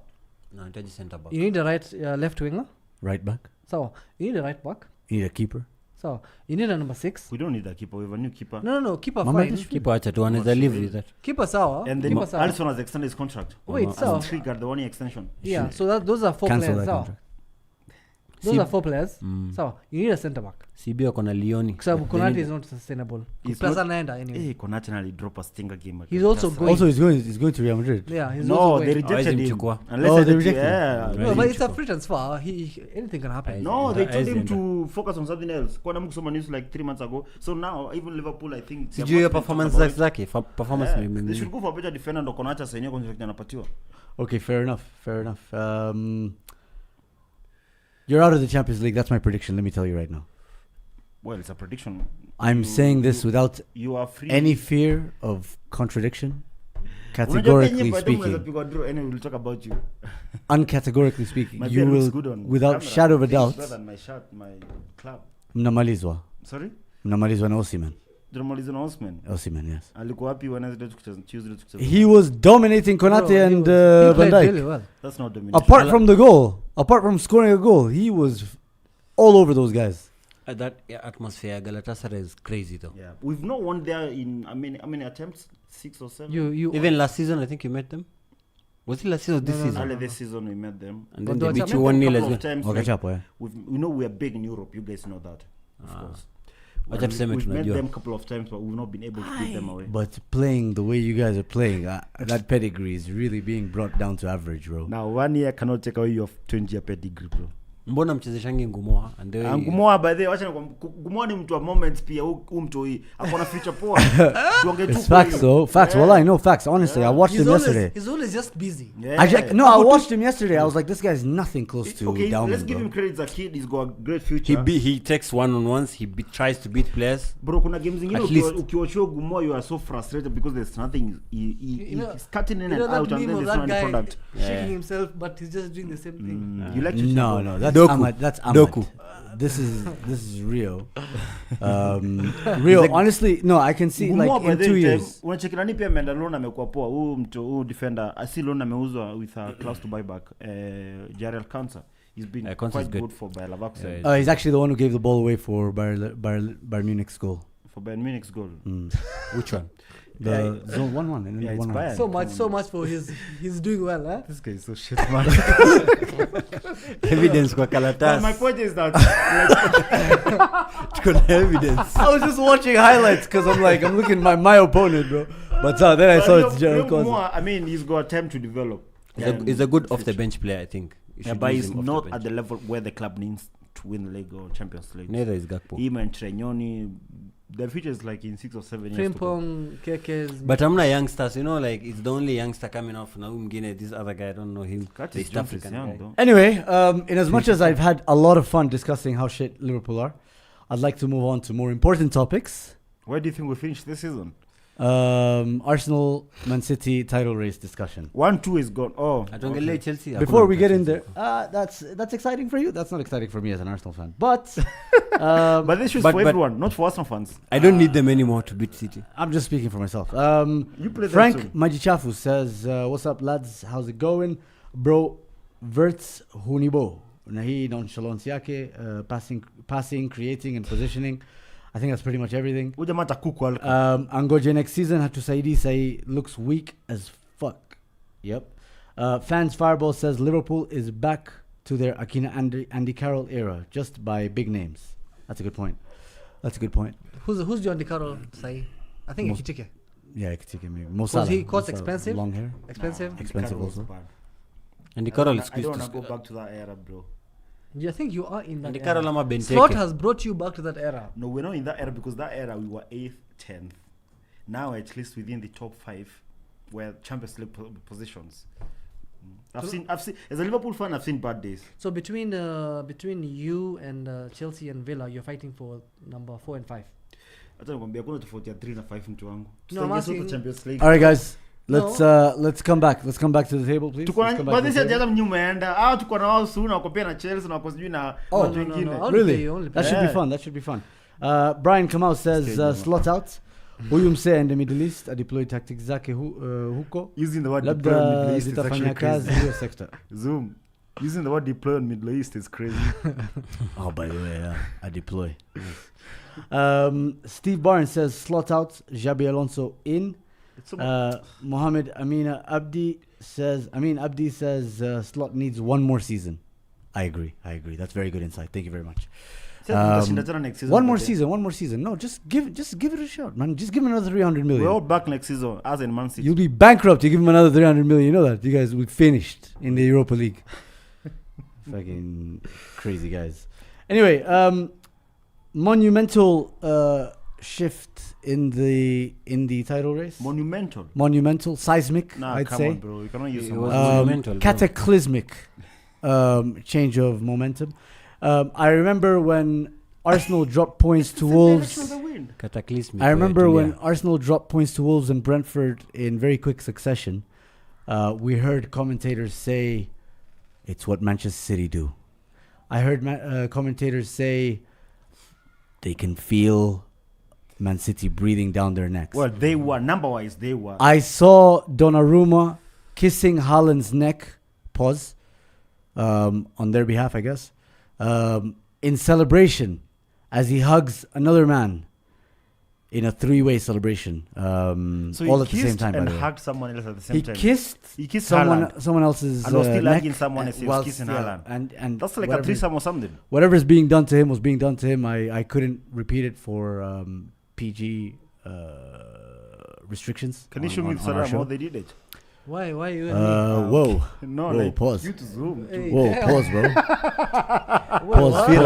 [SPEAKER 4] No, nahitaji center back.
[SPEAKER 3] you need a right left winger.
[SPEAKER 1] Right back.
[SPEAKER 3] So you need a right back.
[SPEAKER 1] You need a keeper.
[SPEAKER 3] So you need a number 6.
[SPEAKER 2] We don't need a keeper. We have a new keeper.
[SPEAKER 3] No. Keeper
[SPEAKER 1] Mama
[SPEAKER 3] fine.
[SPEAKER 1] Dish-
[SPEAKER 4] Keeper acha tu anaweza live with that.
[SPEAKER 3] Keeper sawa.
[SPEAKER 2] And then
[SPEAKER 3] Keeper sawa.
[SPEAKER 2] Alisson has extended his contract.
[SPEAKER 3] Wait,
[SPEAKER 2] Has
[SPEAKER 3] so
[SPEAKER 2] triggered the 1-year extension.
[SPEAKER 3] yeah. So those are 4
[SPEAKER 1] Cancel
[SPEAKER 3] players.
[SPEAKER 1] that
[SPEAKER 3] Sawa.
[SPEAKER 1] contract.
[SPEAKER 3] Those are 4 players.
[SPEAKER 4] Mm.
[SPEAKER 3] So you need a centre back.
[SPEAKER 4] CB wako na Lioni.
[SPEAKER 3] Because
[SPEAKER 4] But they
[SPEAKER 3] Konate
[SPEAKER 4] need-
[SPEAKER 3] is not sustainable.
[SPEAKER 2] He's
[SPEAKER 3] Plus
[SPEAKER 2] not-
[SPEAKER 3] anaenda anyway.
[SPEAKER 2] Hey, Konate nearly drop a stinger game.
[SPEAKER 3] He's also
[SPEAKER 2] Galatasaray.
[SPEAKER 3] going.
[SPEAKER 1] Also, he's going to Real Madrid.
[SPEAKER 3] Yeah, he's
[SPEAKER 2] No,
[SPEAKER 3] also
[SPEAKER 2] they
[SPEAKER 3] going.
[SPEAKER 2] rejected him.
[SPEAKER 4] Mchukua.
[SPEAKER 2] Unless
[SPEAKER 1] Oh, they
[SPEAKER 2] they
[SPEAKER 1] rejected him.
[SPEAKER 2] yeah.
[SPEAKER 3] No, but it's a free transfer. Anything can happen.
[SPEAKER 2] No, they told him
[SPEAKER 4] Aizen.
[SPEAKER 2] to focus on something else. Kwa namukusoma news like 3 months ago. So now even Liverpool, I think they have
[SPEAKER 4] Sijui hiyo
[SPEAKER 2] not been
[SPEAKER 4] performance
[SPEAKER 2] talking about
[SPEAKER 4] zake. Performance
[SPEAKER 2] it.
[SPEAKER 4] ni
[SPEAKER 2] Yeah, they
[SPEAKER 4] mimi.
[SPEAKER 2] should go for a better defender ndo Konate asainiwe contract anapatiwa.
[SPEAKER 1] Okay, fair enough. You're out of the Champions League. That's my prediction. Let me tell you right now.
[SPEAKER 2] Well, it's a prediction.
[SPEAKER 1] I'm saying this without
[SPEAKER 2] You are free.
[SPEAKER 1] any fear of contradiction.
[SPEAKER 2] Unajua
[SPEAKER 1] Categorically
[SPEAKER 2] Kenya, by the way, unaweza
[SPEAKER 1] speaking,
[SPEAKER 2] pigwa draw. Anyway, we'll talk about you.
[SPEAKER 1] uncategorically speaking,
[SPEAKER 2] My
[SPEAKER 1] you
[SPEAKER 2] beard looks
[SPEAKER 1] will,
[SPEAKER 2] good on
[SPEAKER 1] without
[SPEAKER 2] camera.
[SPEAKER 1] shadow of a
[SPEAKER 2] It's
[SPEAKER 1] doubt,
[SPEAKER 2] better than my shirt, my club.
[SPEAKER 1] mnamalizwa.
[SPEAKER 2] Sorry?
[SPEAKER 1] Mnamalizwa na Osimhen.
[SPEAKER 2] Jormalizon Osman.
[SPEAKER 1] Osimhen, yes.
[SPEAKER 2] Alikuwa wapi Wednesday Tuesday tukicheza?
[SPEAKER 1] He was dominating Konate
[SPEAKER 3] Bro,
[SPEAKER 1] and
[SPEAKER 3] he
[SPEAKER 1] Van
[SPEAKER 3] played
[SPEAKER 1] Dijk.
[SPEAKER 3] really well.
[SPEAKER 2] That's not domination.
[SPEAKER 1] Apart from the goal, apart from scoring a goal, he was all over those guys.
[SPEAKER 4] That atmosphere, Galatasaray is crazy though.
[SPEAKER 2] Yeah, we've not won there in how many attempts? 6 or 7.
[SPEAKER 3] You
[SPEAKER 4] Even last season, I think you met them. Was it last season or this
[SPEAKER 3] No,
[SPEAKER 4] season?
[SPEAKER 2] Early this season we met them.
[SPEAKER 4] And then
[SPEAKER 3] But
[SPEAKER 4] they
[SPEAKER 3] do
[SPEAKER 4] beat
[SPEAKER 3] I
[SPEAKER 4] you 1-0 as
[SPEAKER 2] couple
[SPEAKER 4] well.
[SPEAKER 2] of times,
[SPEAKER 1] Okay,
[SPEAKER 2] like,
[SPEAKER 1] chapo, yeah.
[SPEAKER 2] we know we are big in Europe. You guys know that, of course.
[SPEAKER 4] Wacha
[SPEAKER 2] And
[SPEAKER 4] tuseme
[SPEAKER 2] we've met
[SPEAKER 4] tunajua.
[SPEAKER 2] them a couple of times, but we've not been able to beat them away.
[SPEAKER 1] But playing the way you guys are playing, that pedigree is really being brought down to average, bro.
[SPEAKER 2] Now 1 year cannot take away your 20-year pedigree, bro.
[SPEAKER 4] Mbona mchezeshangi Ngumoha and the way
[SPEAKER 2] Ngumoa by the way, wacha Ngumoa ni mtu wa moments pia mtu hii akona future poa. Tuongee tu
[SPEAKER 1] It's facts, though. Facts.
[SPEAKER 2] Yeah.
[SPEAKER 1] Well, I know facts. Honestly, I watched him yesterday.
[SPEAKER 3] He's always just busy.
[SPEAKER 2] Yeah.
[SPEAKER 1] I watched him yesterday. I was like, this guy's nothing close to
[SPEAKER 2] Okay,
[SPEAKER 1] down.
[SPEAKER 2] let's give him credit as a kid. He's got a great future.
[SPEAKER 4] he takes one-on-ones, tries to beat players.
[SPEAKER 2] Bro, kuna games zingine
[SPEAKER 4] At least.
[SPEAKER 2] ukiwachua Ngumoa you are so frustrated because there's nothing he's cutting in
[SPEAKER 3] You
[SPEAKER 2] and
[SPEAKER 3] know that
[SPEAKER 2] out and
[SPEAKER 3] meme
[SPEAKER 2] then
[SPEAKER 3] of
[SPEAKER 2] there's no
[SPEAKER 3] that
[SPEAKER 2] any
[SPEAKER 3] guy
[SPEAKER 2] product.
[SPEAKER 3] shaking himself, but he's just doing the same thing.
[SPEAKER 2] You like to
[SPEAKER 1] No, that's
[SPEAKER 4] Doku.
[SPEAKER 1] Ahmad. That's Ahmad.
[SPEAKER 4] Doku.
[SPEAKER 1] This is Rio. Rio. Honestly, no, I can see like in 2 years.
[SPEAKER 2] Unacheki nani pia ameenda loan amekuwa poa. Huyu defender asi loan ameuzwa with a clause to buyback. Jarrell Cancer. He's been
[SPEAKER 4] Konsa is
[SPEAKER 2] quite good for Bayer Leverkusen.
[SPEAKER 4] Yeah,
[SPEAKER 1] He's actually the one who gave the ball away for Bayern Munich's goal.
[SPEAKER 2] For Bayern Munich's goal.
[SPEAKER 4] Which one?
[SPEAKER 1] The zone 1-1 and then
[SPEAKER 2] Yeah, it's
[SPEAKER 1] 1-1.
[SPEAKER 2] Bayern.
[SPEAKER 3] So much for he's doing well, huh?
[SPEAKER 2] This guy is so shit, man.
[SPEAKER 4] Evidence kwa
[SPEAKER 2] But my
[SPEAKER 4] Kalatas.
[SPEAKER 2] point is that
[SPEAKER 4] Tuko na evidence.
[SPEAKER 1] I was just watching highlights because I'm looking at my opponent, bro. But then I saw it's Gerald Konsa.
[SPEAKER 2] I mean, he's got time to develop.
[SPEAKER 4] He's a good off-the-bench player, I think. You
[SPEAKER 2] Yeah,
[SPEAKER 4] should
[SPEAKER 2] but
[SPEAKER 4] use
[SPEAKER 2] he's
[SPEAKER 4] him off
[SPEAKER 2] not
[SPEAKER 4] the
[SPEAKER 2] at
[SPEAKER 4] bench.
[SPEAKER 2] the level where the club needs to win the league or Champions League.
[SPEAKER 4] Neither is Gakpo.
[SPEAKER 2] Him and Trenyoni, their future is like in 6 or 7 years. to come.
[SPEAKER 3] Frimpong, Keke's.
[SPEAKER 4] But I'm not youngsters, like it's the only youngster coming off now. This other guy, I don't know him.
[SPEAKER 2] Curtis
[SPEAKER 4] The East
[SPEAKER 2] Jones is
[SPEAKER 4] African
[SPEAKER 2] young,
[SPEAKER 4] guy.
[SPEAKER 2] though.
[SPEAKER 1] Anyway, in as much as I've had a lot of fun discussing how shit Liverpool are, I'd like to move on to more important topics.
[SPEAKER 2] Where do you think we finish this season?
[SPEAKER 1] Arsenal, Man City title race discussion.
[SPEAKER 2] 1-2 is gone. Oh,
[SPEAKER 4] Atuongelee Chelsea.
[SPEAKER 1] Before
[SPEAKER 4] Hakuna
[SPEAKER 1] we get in
[SPEAKER 4] Chelsea.
[SPEAKER 1] there, that's exciting for you. That's not exciting for me as an Arsenal fan. But
[SPEAKER 2] but this is
[SPEAKER 4] but-
[SPEAKER 2] for
[SPEAKER 4] but-
[SPEAKER 2] everyone, not for Arsenal fans.
[SPEAKER 4] I don't need them anymore to beat City.
[SPEAKER 1] I'm just speaking for myself.
[SPEAKER 2] You play them soon.
[SPEAKER 1] Frank Majichafu says, "What's up, lads? How's it going, bro? Verts Hunibo, nahi nonchalance yake, passing, creating, and positioning. I think that's pretty much everything.
[SPEAKER 2] Huyu jamaa atakuku alika.
[SPEAKER 1] Angoje next season hatusaidi say looks weak as fuck. Yep. Fans Fireball says Liverpool is back to their Akina Andy Carroll era just by big names. That's a good point.
[SPEAKER 3] Who's John DiCarlo say? I think
[SPEAKER 1] Most-
[SPEAKER 3] Ekitike.
[SPEAKER 1] Yeah, I could take it maybe. Mo
[SPEAKER 3] Was
[SPEAKER 1] Salah.
[SPEAKER 3] he cost
[SPEAKER 1] Mo Salah,
[SPEAKER 3] expensive?
[SPEAKER 1] Long hair.
[SPEAKER 3] Expensive?
[SPEAKER 1] Expensive
[SPEAKER 2] Carroll was
[SPEAKER 1] also.
[SPEAKER 2] bad.
[SPEAKER 4] And the
[SPEAKER 2] I
[SPEAKER 4] Coral
[SPEAKER 2] don't
[SPEAKER 4] is
[SPEAKER 2] wanna- I don't
[SPEAKER 4] squeezed
[SPEAKER 2] want
[SPEAKER 4] to
[SPEAKER 2] to go back to that era, bro.
[SPEAKER 3] Yeah, I think you are in that
[SPEAKER 4] And the
[SPEAKER 3] era.
[SPEAKER 4] Coral ama Benteke.
[SPEAKER 3] Slot has brought you back to that era.
[SPEAKER 2] No, we're not in that era because that era we were 8th, 10th. Now at least within the top 5 were Champions League positions. I've seen as a Liverpool fan, I've seen bad days.
[SPEAKER 3] So between you and Chelsea and Villa, you're fighting for number 4 and 5.
[SPEAKER 2] Hata nikwambia kuna tofauti ya 3 na 5 mtu wangu.
[SPEAKER 3] No, I'm
[SPEAKER 2] Tutaingia sote
[SPEAKER 3] asking-
[SPEAKER 2] Champions League.
[SPEAKER 1] All right, guys. Let's
[SPEAKER 3] No.
[SPEAKER 1] let's come back. Let's come back to the table, please.
[SPEAKER 2] Tuko
[SPEAKER 1] Let's
[SPEAKER 2] na
[SPEAKER 1] come back
[SPEAKER 2] but
[SPEAKER 1] to
[SPEAKER 2] this
[SPEAKER 1] the
[SPEAKER 2] is
[SPEAKER 1] table.
[SPEAKER 2] the nyumeenda. Tuko na wao soon wako pia na Chelsea na wako sijui na
[SPEAKER 1] Oh,
[SPEAKER 2] watu
[SPEAKER 3] no,
[SPEAKER 2] wengine.
[SPEAKER 3] no. Only
[SPEAKER 1] Really?
[SPEAKER 3] play, only
[SPEAKER 1] That
[SPEAKER 3] play.
[SPEAKER 1] should be
[SPEAKER 2] Yeah.
[SPEAKER 1] fun. That should be fun. Brian Kamau says
[SPEAKER 2] Schedule.
[SPEAKER 1] slot out. Huyu msee in the Middle East adeploy tactics zake huko.
[SPEAKER 2] Using the word deploy on
[SPEAKER 1] Labda
[SPEAKER 2] Middle East is
[SPEAKER 1] zitafanya
[SPEAKER 2] actually
[SPEAKER 1] kazi
[SPEAKER 2] crazy.
[SPEAKER 1] hiyo sector.
[SPEAKER 2] Zoom. Using the word deploy on Middle East is crazy.
[SPEAKER 1] Oh, by the way, yeah, I deploy. Steve Barnes says slot out. Jabi Alonso in.
[SPEAKER 2] It's so
[SPEAKER 1] Mohammed Abdi says slot needs one more season. I agree. That's very good insight. Thank you very much.
[SPEAKER 2] tutashinda tena next season.
[SPEAKER 1] One more
[SPEAKER 2] but
[SPEAKER 1] season. No, just give it a shot, man. Just give him another 300 million.
[SPEAKER 2] we're all back next season as in Man City.
[SPEAKER 1] You'll be bankrupt. You give him another 300 million. You know that. You guys will be finished in the Europa League. Fucking crazy guys. Anyway, monumental shift in the title race.
[SPEAKER 2] Monumental.
[SPEAKER 1] Seismic,
[SPEAKER 2] Nah,
[SPEAKER 1] I'd
[SPEAKER 2] come
[SPEAKER 1] say.
[SPEAKER 2] on, bro. You cannot use
[SPEAKER 4] It
[SPEAKER 2] some
[SPEAKER 4] was
[SPEAKER 2] words.
[SPEAKER 4] monumental, bro.
[SPEAKER 1] Cataclysmic change of momentum. I remember when Arsenal dropped points to Wolves.
[SPEAKER 4] Cataclysmic.
[SPEAKER 1] I remember when
[SPEAKER 4] Tulia.
[SPEAKER 1] Arsenal dropped points to Wolves and Brentford in very quick succession. We heard commentators say, it's what Manchester City do. I heard commentators say they can feel Man City breathing down their necks.
[SPEAKER 2] Well, they were number-wise. They were.
[SPEAKER 1] I saw Donnarumma kissing Haaland's neck. Pause. On their behalf, I guess. In celebration, as he hugs another man in a 3-way celebration.
[SPEAKER 2] So
[SPEAKER 1] all
[SPEAKER 2] he
[SPEAKER 1] at the same
[SPEAKER 2] kissed
[SPEAKER 1] time. By
[SPEAKER 2] and
[SPEAKER 1] the way.
[SPEAKER 2] hugged someone else at the same
[SPEAKER 1] He
[SPEAKER 2] time.
[SPEAKER 1] kissed
[SPEAKER 2] Haaland.
[SPEAKER 1] someone else's
[SPEAKER 2] And was still
[SPEAKER 1] neck.
[SPEAKER 2] hugging someone as he was
[SPEAKER 1] whilst-
[SPEAKER 2] kissing
[SPEAKER 1] yeah,
[SPEAKER 2] Haaland.
[SPEAKER 1] and
[SPEAKER 2] That's like a
[SPEAKER 1] whatever-
[SPEAKER 2] threesome or something.
[SPEAKER 1] Whatever's being done to him was being done to him. I couldn't repeat it for PG restrictions.
[SPEAKER 2] Can you show me
[SPEAKER 1] on our
[SPEAKER 2] Saddam
[SPEAKER 1] show.
[SPEAKER 2] how they did it?
[SPEAKER 3] Why you and me?
[SPEAKER 1] Whoa.
[SPEAKER 2] No,
[SPEAKER 1] Whoa,
[SPEAKER 2] like
[SPEAKER 1] pause.
[SPEAKER 2] you to Zoom.
[SPEAKER 3] Hey,
[SPEAKER 1] Whoa,
[SPEAKER 3] damn.
[SPEAKER 1] pause, bro.
[SPEAKER 3] Wait,
[SPEAKER 1] Pause,
[SPEAKER 3] what?
[SPEAKER 1] pause. Fi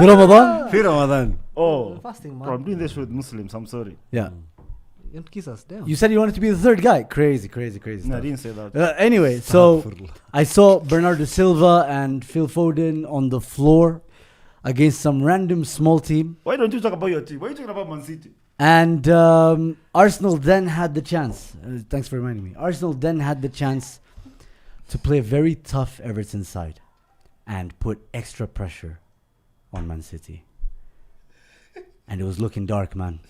[SPEAKER 1] Ramadan?
[SPEAKER 4] Fi Ramadan.
[SPEAKER 2] Oh,
[SPEAKER 3] Fasting,
[SPEAKER 2] bro, I'm
[SPEAKER 3] man.
[SPEAKER 2] doing this with Muslims. I'm sorry.
[SPEAKER 1] Yeah.
[SPEAKER 3] You don't kiss us, damn.
[SPEAKER 1] You said you wanted to be the third guy. Crazy
[SPEAKER 2] No, I
[SPEAKER 1] stuff.
[SPEAKER 2] didn't say that.
[SPEAKER 1] Anyway, so I saw Bernardo Silva and Phil Foden on the floor against some random small team.
[SPEAKER 2] Why don't you talk about your team? Why are you talking about Man City?
[SPEAKER 1] And Arsenal then had the chance. Thanks for reminding me. Arsenal then had the chance to play a very tough Everton side and put extra pressure on Man City. And it was looking dark, man.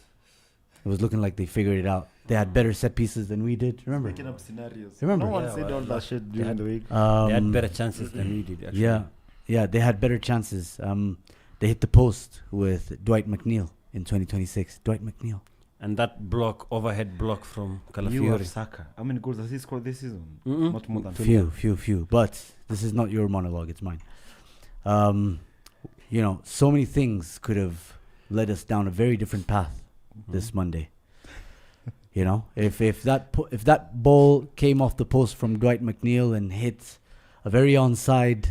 [SPEAKER 1] It was looking like they figured it out. They had better set pieces than we did. Remember?
[SPEAKER 2] Making up scenarios.
[SPEAKER 1] Remember?
[SPEAKER 2] No one
[SPEAKER 4] Yeah,
[SPEAKER 2] said
[SPEAKER 4] well,
[SPEAKER 2] all that shit during the week.
[SPEAKER 4] They had better chances than we did, actually.
[SPEAKER 1] Yeah, they had better chances. They hit the post with Dwight McNeil in 2026. Dwight McNeil.
[SPEAKER 4] And that block, overhead block from
[SPEAKER 2] You have
[SPEAKER 4] Calafiori.
[SPEAKER 2] Saka. How many goals has he scored this season?
[SPEAKER 4] Mm-mm.
[SPEAKER 2] Not more than
[SPEAKER 1] Few. But this is not your monologue, it's mine. So many things could have led us down a very different path this Monday. If that ball came off the post from Dwight McNeil and hit a very onside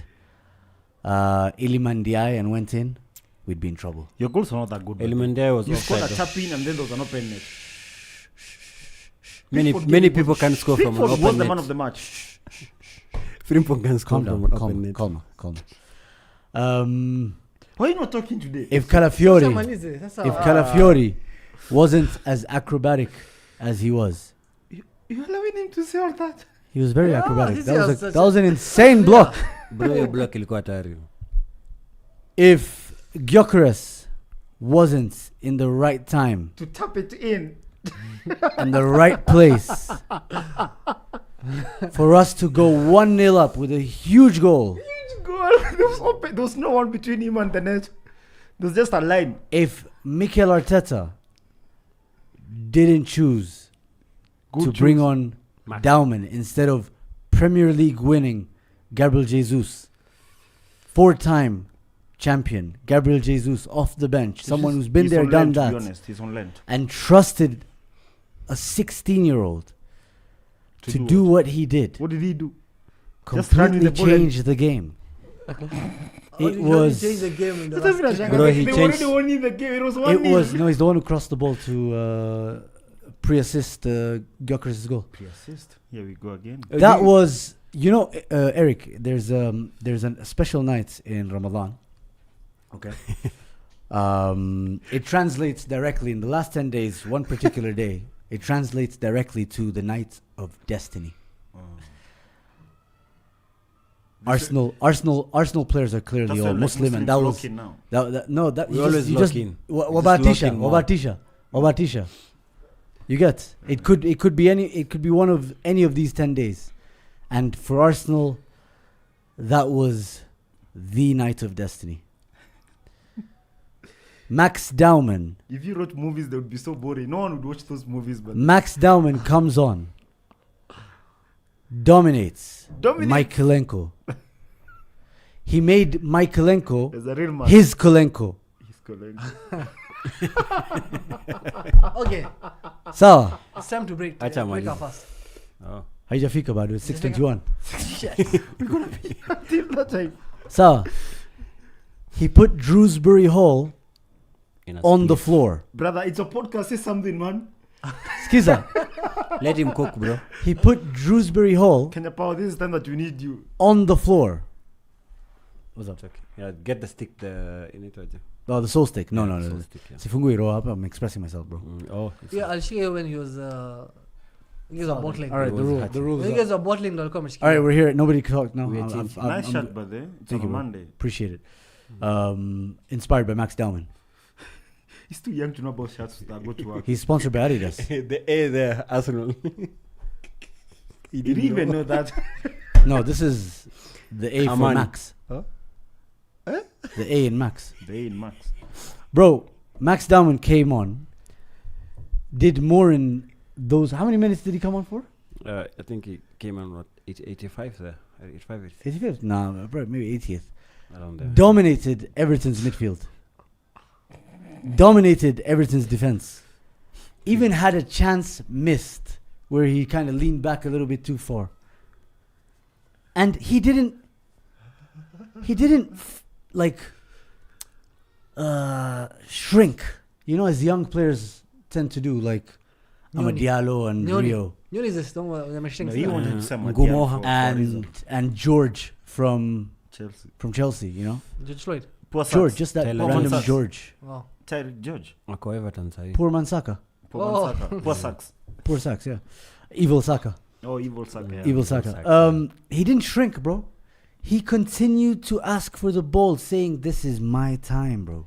[SPEAKER 1] Iliman Ndiaye and went in, we'd be in trouble.
[SPEAKER 2] Your goals are not that good. but
[SPEAKER 4] Elimendia was
[SPEAKER 2] you scored a
[SPEAKER 4] offside.
[SPEAKER 2] tap in and then there was an open net.
[SPEAKER 4] Many
[SPEAKER 2] Pickford gave
[SPEAKER 4] people can score from an
[SPEAKER 2] Pickford was
[SPEAKER 4] open
[SPEAKER 2] the man
[SPEAKER 4] net.
[SPEAKER 2] of the match.
[SPEAKER 4] Frimpong can score
[SPEAKER 1] Calm
[SPEAKER 4] from
[SPEAKER 1] down.
[SPEAKER 4] an open net.
[SPEAKER 1] Calm.
[SPEAKER 2] Why are you not talking today?
[SPEAKER 1] If
[SPEAKER 3] Sasa
[SPEAKER 1] Calafiori
[SPEAKER 3] malize, sasa-
[SPEAKER 1] wasn't as acrobatic as he was,
[SPEAKER 2] You're allowing him to say all that?
[SPEAKER 1] he was very
[SPEAKER 3] Yeah,
[SPEAKER 1] acrobatic.
[SPEAKER 3] this
[SPEAKER 1] That
[SPEAKER 3] is
[SPEAKER 1] was that was an insane block.
[SPEAKER 4] Bro, your block ilikuwa hatari.
[SPEAKER 1] If Gyökeres wasn't in the right time
[SPEAKER 2] To tap it in.
[SPEAKER 1] and the right place for us to go 1-0 up with a huge goal,
[SPEAKER 2] Huge goal. There was no one between him and the net. There was just a line.
[SPEAKER 1] if Mikel Arteta didn't choose to bring on Dauman instead of Premier League winning Gabriel Jesus, 4-time champion Gabriel Jesus off the bench, someone who's been
[SPEAKER 2] He's
[SPEAKER 1] there,
[SPEAKER 2] on
[SPEAKER 1] done
[SPEAKER 2] Lent, to
[SPEAKER 1] that,
[SPEAKER 2] be honest. He's on Lent.
[SPEAKER 1] and trusted a 16-year-old to do what he did,
[SPEAKER 2] What did he do? Just run with
[SPEAKER 1] completely
[SPEAKER 2] the ball and-
[SPEAKER 1] changed the game.
[SPEAKER 3] How
[SPEAKER 1] It
[SPEAKER 3] did
[SPEAKER 1] was.
[SPEAKER 3] he change the game in the
[SPEAKER 2] It doesn't
[SPEAKER 3] last
[SPEAKER 2] matter.
[SPEAKER 4] Bro, he
[SPEAKER 2] They
[SPEAKER 4] changed-
[SPEAKER 2] already won in the game. It was
[SPEAKER 1] It
[SPEAKER 2] 1-0.
[SPEAKER 1] was no. He's the one who crossed the ball to pre-assist Gyökeres' goal.
[SPEAKER 2] Pre-assist. Here we go again.
[SPEAKER 1] That was, Eric. There's a special night in Ramadan. Okay. It translates directly in the last 10 days. One particular day, it translates directly to the night of destiny. Arsenal players are clearly
[SPEAKER 2] That's
[SPEAKER 1] all
[SPEAKER 2] why, like,
[SPEAKER 1] Muslim, and that
[SPEAKER 2] Muslims
[SPEAKER 1] was
[SPEAKER 2] lock in now.
[SPEAKER 1] that
[SPEAKER 4] We
[SPEAKER 1] you
[SPEAKER 4] always
[SPEAKER 1] you
[SPEAKER 4] lock in.
[SPEAKER 1] Wabatisha,
[SPEAKER 4] Just lock in
[SPEAKER 1] Wabatisha. You get it. Could be one of any of these 10 days, and for Arsenal, that was the night of destiny. Max Dauman.
[SPEAKER 2] If you wrote movies, they would be so boring. No one would watch those movies. But
[SPEAKER 1] Max Dauman comes on, dominates Michaelenko. He made Michaelenko
[SPEAKER 2] there's a real man.
[SPEAKER 1] his Kolenko.
[SPEAKER 2] His colleague.
[SPEAKER 3] Okay,
[SPEAKER 1] Sawa,
[SPEAKER 3] it's time to break.
[SPEAKER 4] Acha
[SPEAKER 3] Break
[SPEAKER 4] maliza.
[SPEAKER 3] up fast.
[SPEAKER 4] Oh.
[SPEAKER 1] haijafika bado, it's 6:21.
[SPEAKER 2] We're gonna be until that time.
[SPEAKER 1] Sawa. He put Drewsbury Hall
[SPEAKER 4] In a
[SPEAKER 1] on the
[SPEAKER 4] split.
[SPEAKER 1] floor.
[SPEAKER 2] Brother, it's a podcast. Say something, man.
[SPEAKER 1] Skiza.
[SPEAKER 4] Let him cook, bro.
[SPEAKER 1] He put Drewsbury Hall
[SPEAKER 2] Kenya Power, this is the time that we need you.
[SPEAKER 1] on the floor. What's up?
[SPEAKER 4] It's okay. Yeah, get the stick. In it.
[SPEAKER 1] Oh, the soul stick. No.
[SPEAKER 4] Soul stick, yeah.
[SPEAKER 1] Sifungui roll up. I'm expressing myself, bro.
[SPEAKER 4] Oh, it's
[SPEAKER 3] Yeah, I'll show you when he was you guys are bottling.
[SPEAKER 1] All right,
[SPEAKER 4] It was
[SPEAKER 1] the rules.
[SPEAKER 3] When you guys are bottling, they'll come.
[SPEAKER 1] All right, we're here. Nobody can talk now.
[SPEAKER 4] We're
[SPEAKER 1] I'm-
[SPEAKER 4] changing.
[SPEAKER 1] I'm-
[SPEAKER 2] Nice
[SPEAKER 1] I'm-
[SPEAKER 2] shot, but it's
[SPEAKER 1] Thank
[SPEAKER 2] on
[SPEAKER 1] you, bro.
[SPEAKER 2] Monday.
[SPEAKER 1] Appreciate it. Inspired by Max Dauman.
[SPEAKER 2] He's too young to know about shirts that go to work.
[SPEAKER 1] He's sponsored by Adidas.
[SPEAKER 4] The A there, Arsenal.
[SPEAKER 2] He didn't even know that.
[SPEAKER 1] No, this is the A for
[SPEAKER 4] Amani.
[SPEAKER 1] Max.
[SPEAKER 4] Huh?
[SPEAKER 1] The A in Max.
[SPEAKER 2] They in Max.
[SPEAKER 1] Bro, Max Dowman came on, did more in those. How many minutes did he come on for?
[SPEAKER 4] I think he came on what 85 there, 85.
[SPEAKER 1] 85th? Nah, bro, maybe 80th.
[SPEAKER 4] Around there.
[SPEAKER 1] Dominated Everton's midfield. Dominated Everton's defense. Even had a chance missed where he kind of leaned back a little bit too far. And he didn't shrink. You know, as young players tend to do, like
[SPEAKER 3] Nyoni.
[SPEAKER 1] Diallo and Rio.
[SPEAKER 3] Nyoni is this don't
[SPEAKER 2] No, he wanted some
[SPEAKER 4] Gumoha
[SPEAKER 1] and George from
[SPEAKER 2] Chelsea.
[SPEAKER 1] you know?
[SPEAKER 3] George Floyd.
[SPEAKER 2] Poor
[SPEAKER 1] George,
[SPEAKER 2] Saks.
[SPEAKER 1] just that
[SPEAKER 4] Taylor
[SPEAKER 1] random
[SPEAKER 2] Saks.
[SPEAKER 1] George.
[SPEAKER 3] Wow.
[SPEAKER 2] Tyler George.
[SPEAKER 4] Ako Everton sahi.
[SPEAKER 1] Poor man Saka.
[SPEAKER 2] Poor
[SPEAKER 3] Oh.
[SPEAKER 2] Saka. Poor Saks.
[SPEAKER 1] Poor Saks, yeah. Evil Saka.
[SPEAKER 2] Oh, evil Saka. Yeah.
[SPEAKER 1] Evil
[SPEAKER 4] Evil
[SPEAKER 1] Saka.
[SPEAKER 4] Saka.
[SPEAKER 1] He didn't shrink, bro. He continued to ask for the ball, saying, "This is my time, bro."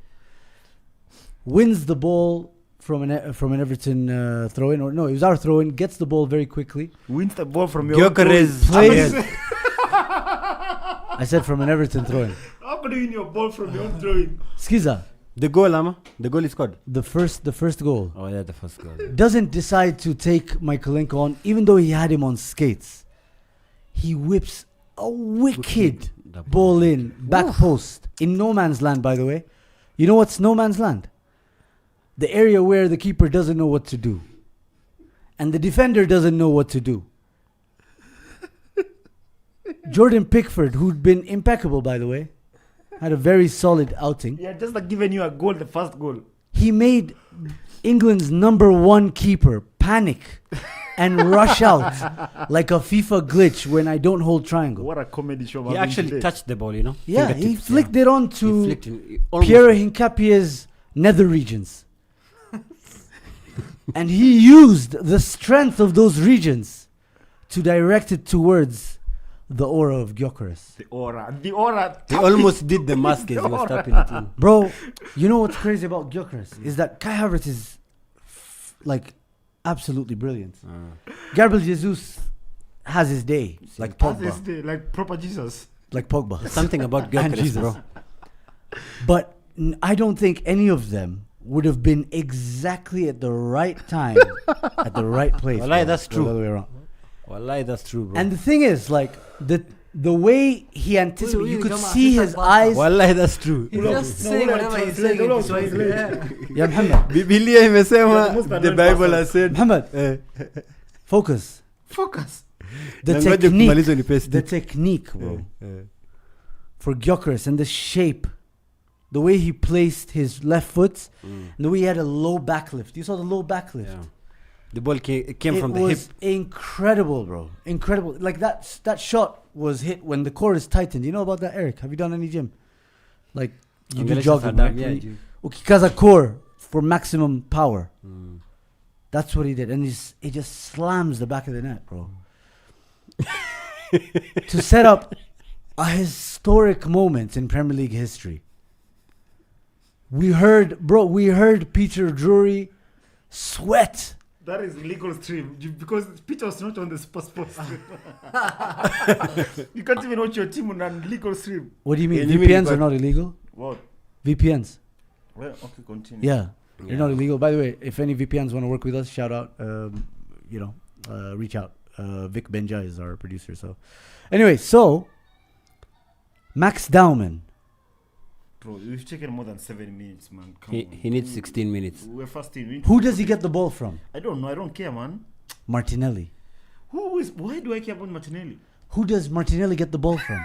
[SPEAKER 1] Wins the ball from an Everton throw-in, or no, it was our throw-in. Gets the ball very quickly.
[SPEAKER 2] Wins the ball from your
[SPEAKER 4] Gyökeres
[SPEAKER 1] Plays-
[SPEAKER 4] plays.
[SPEAKER 1] I said from an Everton throw-in.
[SPEAKER 2] How could you win your ball from your own throwing?
[SPEAKER 1] Skiza,
[SPEAKER 4] The goal, Ama. The goal is scored.
[SPEAKER 1] the first goal,
[SPEAKER 4] Oh yeah, the first goal.
[SPEAKER 1] doesn't decide to take Michaelenko on, even though he had him on skates. He whips a wicked
[SPEAKER 4] The
[SPEAKER 1] ball in, back post, in no man's land, by the way. You know what's no man's land? The area where the keeper doesn't know what to do. And the defender doesn't know what to do. Jordan Pickford, who'd been impeccable, by the way, had a very solid outing.
[SPEAKER 2] Yeah, just like giving you a goal, the first goal.
[SPEAKER 1] He made England's #1 keeper panic and rush out like a FIFA glitch when I don't hold triangle.
[SPEAKER 2] What a comedy show.
[SPEAKER 4] He actually touched the ball, you know.
[SPEAKER 1] Yeah, he
[SPEAKER 4] Fingertips,
[SPEAKER 1] flicked it on
[SPEAKER 4] He
[SPEAKER 1] to
[SPEAKER 4] flicked it, almost-
[SPEAKER 1] Pierre Hincapie's nether regions. And he used the strength of those regions to direct it towards the aura of Gyökeres.
[SPEAKER 2] The aura.
[SPEAKER 4] He almost did the mask as he was tapping it in.
[SPEAKER 1] Bro, you know what's crazy about Gyökeres is that Kai Havertz is like absolutely brilliant. Gabriel Jesus has his day, like Pogba.
[SPEAKER 2] Like proper Jesus.
[SPEAKER 1] Like Pogba.
[SPEAKER 4] Something about
[SPEAKER 1] And
[SPEAKER 4] Gyökeres,
[SPEAKER 1] Jesus.
[SPEAKER 4] bro.
[SPEAKER 1] But I don't think any of them would have been exactly at the right time, at the right place.
[SPEAKER 4] Wallahi,
[SPEAKER 1] bro.
[SPEAKER 4] that's
[SPEAKER 1] Or
[SPEAKER 4] true.
[SPEAKER 1] the other way around.
[SPEAKER 4] Wallahi, that's true, bro.
[SPEAKER 1] And the thing is, like the way he anticipated, you could
[SPEAKER 3] come on,
[SPEAKER 1] see
[SPEAKER 3] he's
[SPEAKER 1] his
[SPEAKER 3] like
[SPEAKER 1] eyes.
[SPEAKER 4] Wallahi, that's true.
[SPEAKER 3] He's just saying whatever he's saying in Swahili. Yeah.
[SPEAKER 1] Yeah, Muhammad.
[SPEAKER 4] Biblia imesema,
[SPEAKER 2] the most
[SPEAKER 4] the
[SPEAKER 2] annoying
[SPEAKER 4] Bible
[SPEAKER 2] person.
[SPEAKER 4] has said.
[SPEAKER 1] Muhammad, focus.
[SPEAKER 2] Focus.
[SPEAKER 1] The
[SPEAKER 4] Nangoja
[SPEAKER 1] technique,
[SPEAKER 4] kumaliza unipaste.
[SPEAKER 1] the technique, bro, for Gyökeres and the shape, the way he placed his left foot, and the way he had a low backlift. You saw the low backlift.
[SPEAKER 4] Yeah. The ball came
[SPEAKER 1] It
[SPEAKER 4] from the hip.
[SPEAKER 1] was incredible, bro. Incredible. Like that shot was hit when the core is tightened. You know about that, Eric? Have you done any gym? Like you do
[SPEAKER 4] Ongelesha
[SPEAKER 1] jogging,
[SPEAKER 4] Saddam,
[SPEAKER 1] right?
[SPEAKER 4] yeah,
[SPEAKER 1] When
[SPEAKER 4] you-
[SPEAKER 1] Ukikaza core for maximum power.
[SPEAKER 4] Mm.
[SPEAKER 1] That's what he did, and he just slams the back of the net, bro. To set up a historic moment in Premier League history. We heard Peter Drury sweat.
[SPEAKER 2] That is illegal stream because Peter was not on the Sports stream. You can't even watch your team on an illegal stream.
[SPEAKER 1] What do you mean?
[SPEAKER 4] Yeah, you mean
[SPEAKER 1] VPNs
[SPEAKER 4] you
[SPEAKER 1] are
[SPEAKER 4] got-
[SPEAKER 1] not illegal?
[SPEAKER 2] What?
[SPEAKER 1] VPNs.
[SPEAKER 2] Well, okay, continue.
[SPEAKER 1] Yeah.
[SPEAKER 4] Yeah.
[SPEAKER 1] They're not illegal. By the way, if any VPNs want to work with us, shout out. Reach out. Vic Benja is our producer. So, anyway, so Max Dowman.
[SPEAKER 2] Bro, we've taken more than 7 minutes, man. Come on.
[SPEAKER 4] He needs 16 minutes.
[SPEAKER 2] We're fasting.
[SPEAKER 1] Who does he get the ball from?
[SPEAKER 2] I don't know. I don't care, man.
[SPEAKER 1] Martinelli.
[SPEAKER 2] Why do I care about Martinelli?
[SPEAKER 1] Who does Martinelli get the ball from?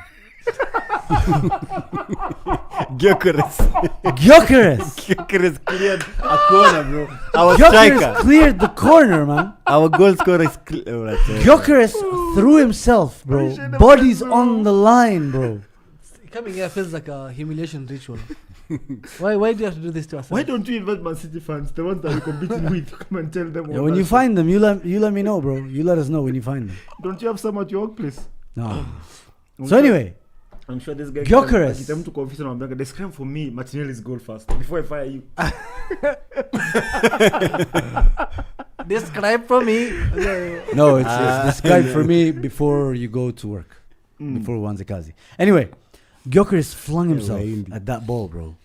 [SPEAKER 4] Gyökeres.
[SPEAKER 1] Gyökeres.
[SPEAKER 4] Gyökeres cleared a corner, bro. Our
[SPEAKER 1] Gyökeres
[SPEAKER 4] striker.
[SPEAKER 1] cleared the corner, man.
[SPEAKER 4] Our goal scorer is
[SPEAKER 1] Gyökeres threw himself, bro. Bodies on the line, bro.
[SPEAKER 3] Coming here feels like a humiliation ritual. Why do you have to do this to us?
[SPEAKER 2] Why don't you invite Man City fans, the ones that we're competing with, come and tell them?
[SPEAKER 1] Yeah,
[SPEAKER 2] all
[SPEAKER 1] when
[SPEAKER 2] that
[SPEAKER 1] you
[SPEAKER 2] shit?
[SPEAKER 1] find them, you let me know, bro. You let us know when you find them.
[SPEAKER 2] Don't you have some at your workplace?
[SPEAKER 1] No. So anyway,
[SPEAKER 2] I'm sure this guy
[SPEAKER 1] Gyökeres.
[SPEAKER 2] Get them to confusion on describe for me Martinelli's goal first before I fire you.
[SPEAKER 3] Describe for me.
[SPEAKER 1] No, it's described for me before you go to work. Before Wanzikazi. Anyway, Gyökeres flung himself at that ball, bro.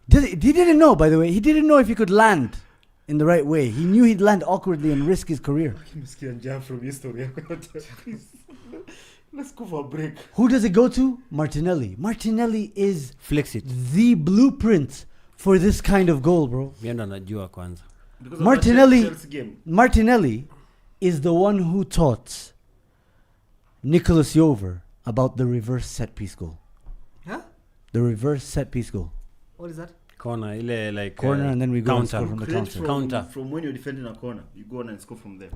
[SPEAKER 1] He didn't know, by the way. He didn't know if he could land in the right way. He knew he'd land awkwardly and risk his career.
[SPEAKER 2] From history. Let's go for a break.
[SPEAKER 1] Who does it go to? Martinelli. Martinelli is
[SPEAKER 4] Flex it.
[SPEAKER 1] the blueprint for this kind of goal, bro.
[SPEAKER 4] Mienda najua kwanza.
[SPEAKER 1] Martinelli is the one who taught Nicholas Jover about the reverse set piece goal.
[SPEAKER 3] Huh?
[SPEAKER 1] The reverse set piece goal.
[SPEAKER 3] What is that?
[SPEAKER 4] Corner, ile like
[SPEAKER 1] corner, and then we go and
[SPEAKER 4] counter.
[SPEAKER 1] score from the counter.
[SPEAKER 4] Counter.
[SPEAKER 2] From when you're defending a corner, you go on and score from there.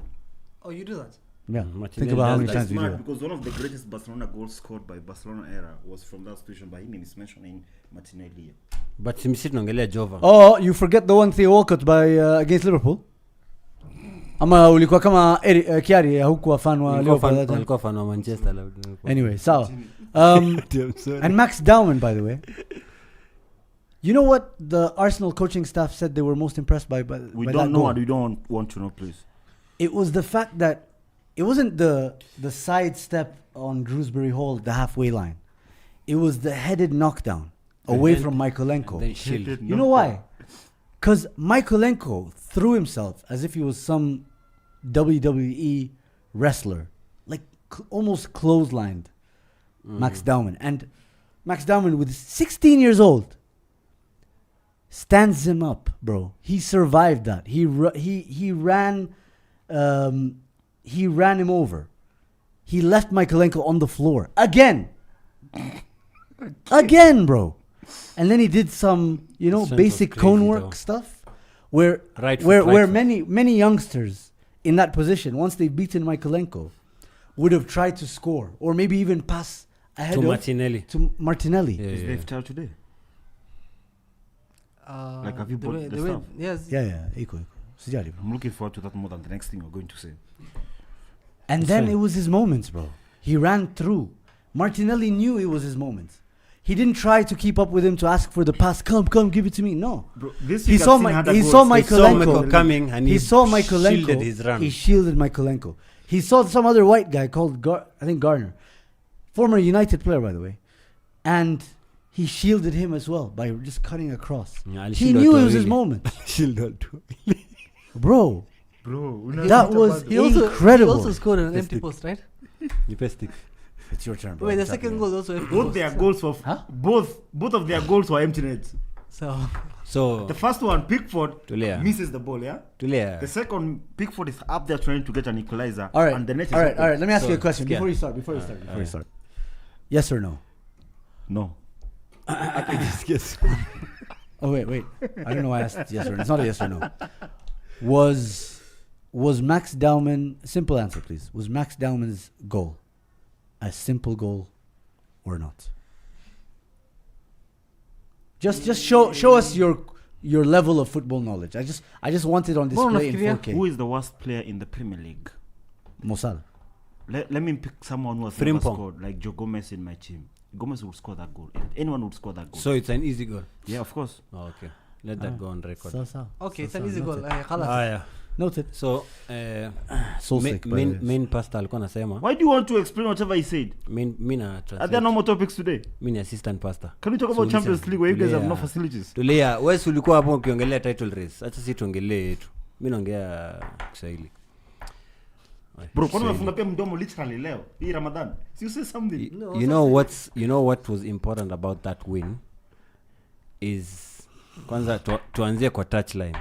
[SPEAKER 3] Oh, you do that?
[SPEAKER 1] Yeah.
[SPEAKER 4] Martinelli
[SPEAKER 1] Think about how
[SPEAKER 4] does
[SPEAKER 1] many
[SPEAKER 4] that.
[SPEAKER 1] times we do
[SPEAKER 2] Smart,
[SPEAKER 1] that.
[SPEAKER 2] because one of the greatest Barcelona goals scored by Barcelona era was from that situation by him, and he's mentioning Martinelli.
[SPEAKER 4] But simsi tunaongelea Jova.
[SPEAKER 1] Oh, you forget the one Theo Walcott by against Liverpool. Ama ulikuwa kama Kiarie hukuwa fan wa Liverpool.
[SPEAKER 4] Alikuwa fan wa Manchester.
[SPEAKER 1] Anyway, sawa. And Max Dowman, by the way. You know what the Arsenal coaching staff said they were most impressed by
[SPEAKER 2] We
[SPEAKER 1] by
[SPEAKER 2] don't
[SPEAKER 1] that
[SPEAKER 2] know
[SPEAKER 1] goal?
[SPEAKER 2] and we don't want to know, please.
[SPEAKER 1] It was the fact that it wasn't the side step on Shrewsbury Hall, the halfway line. It was the headed knockdown away from Mykolenko.
[SPEAKER 4] Then shield.
[SPEAKER 1] You know why? Because Mykolenko threw himself as if he was some WWE wrestler, like almost clotheslined Max Dowman. And Max Dowman, with 16 years old, stands him up, bro. He survived that. He ran him over. He left Mykolenko on the floor again, bro. And then he did some, basic cone work stuff, where many youngsters in that position, once they've beaten Mykolenko, would have tried to score or maybe even pass ahead
[SPEAKER 4] to Martinelli.
[SPEAKER 1] Yeah.
[SPEAKER 2] Is the FPL today? Like, have you bought the stuff?
[SPEAKER 3] Yes.
[SPEAKER 1] Yeah, equal. Sijali, bro.
[SPEAKER 2] I'm looking forward to that more than the next thing you're going to say.
[SPEAKER 1] And then it was his moments, bro. He ran through. Martinelli knew it was his moments. He didn't try to keep up with him to ask for the pass. Come, give it to me. No.
[SPEAKER 2] Bro,
[SPEAKER 1] He saw Mykolenko
[SPEAKER 4] coming and he shielded his run.
[SPEAKER 1] He shielded Mykolenko. He saw some other white guy called Garner, former United player, by the way, and he shielded him as well by just cutting across.
[SPEAKER 4] Yeah,
[SPEAKER 1] he knew it was his moment, bro. That was incredible.
[SPEAKER 3] He also scored an empty post, right?
[SPEAKER 1] It's your turn, bro.
[SPEAKER 3] Wait, the second goal also empty
[SPEAKER 2] Both
[SPEAKER 3] post.
[SPEAKER 2] their goals were both of their goals were empty nets.
[SPEAKER 3] So
[SPEAKER 2] The first one, Pickford
[SPEAKER 4] Tulia.
[SPEAKER 2] misses the ball, yeah?
[SPEAKER 4] Tulia.
[SPEAKER 2] The second, Pickford is up there trying to get an equalizer.
[SPEAKER 1] All right,
[SPEAKER 2] And the net is
[SPEAKER 1] all
[SPEAKER 2] open.
[SPEAKER 1] right. Let me ask you a question
[SPEAKER 4] Skia.
[SPEAKER 1] before you start. Yes or no?
[SPEAKER 2] No.
[SPEAKER 1] Oh wait. I don't know why I asked yes or no. It's not a yes or no. Was Max Dowman, simple answer please, was Max Dowman's goal a simple goal or not? Just show us your level of football knowledge. I just want it on display in 4K.
[SPEAKER 2] Who is the worst player in the Premier League?
[SPEAKER 1] Mo Salah.
[SPEAKER 2] Let me pick someone who has never scored, like Joe Gomez in my team. Gomez would score that goal. Anyone would score that goal.
[SPEAKER 4] So it's an easy goal.
[SPEAKER 2] Yeah, of course.
[SPEAKER 4] Oh, okay. Let that go on record.
[SPEAKER 3] okay, it's an easy goal.
[SPEAKER 4] Yeah.
[SPEAKER 1] Noted.
[SPEAKER 4] So main pastor alikuwa anasema.
[SPEAKER 2] Why do you want to explain whatever he said?
[SPEAKER 4] Mina
[SPEAKER 2] Are there
[SPEAKER 4] translate.
[SPEAKER 2] no more topics today?
[SPEAKER 4] Mimi assistant pastor.
[SPEAKER 2] Can we talk about Champions League where you guys have no facilities?
[SPEAKER 4] Tulia, wewe ulikuwa hapo ukiongelea title race. Acha sisi tuongelee yetu. Mimi naongea Kiswahili.
[SPEAKER 2] Bro, kwani unafunga pia mdomo literally leo? Hii Ramadan. You say something.
[SPEAKER 4] You know what was important about that win is kwanza tuanzie kwa touchline.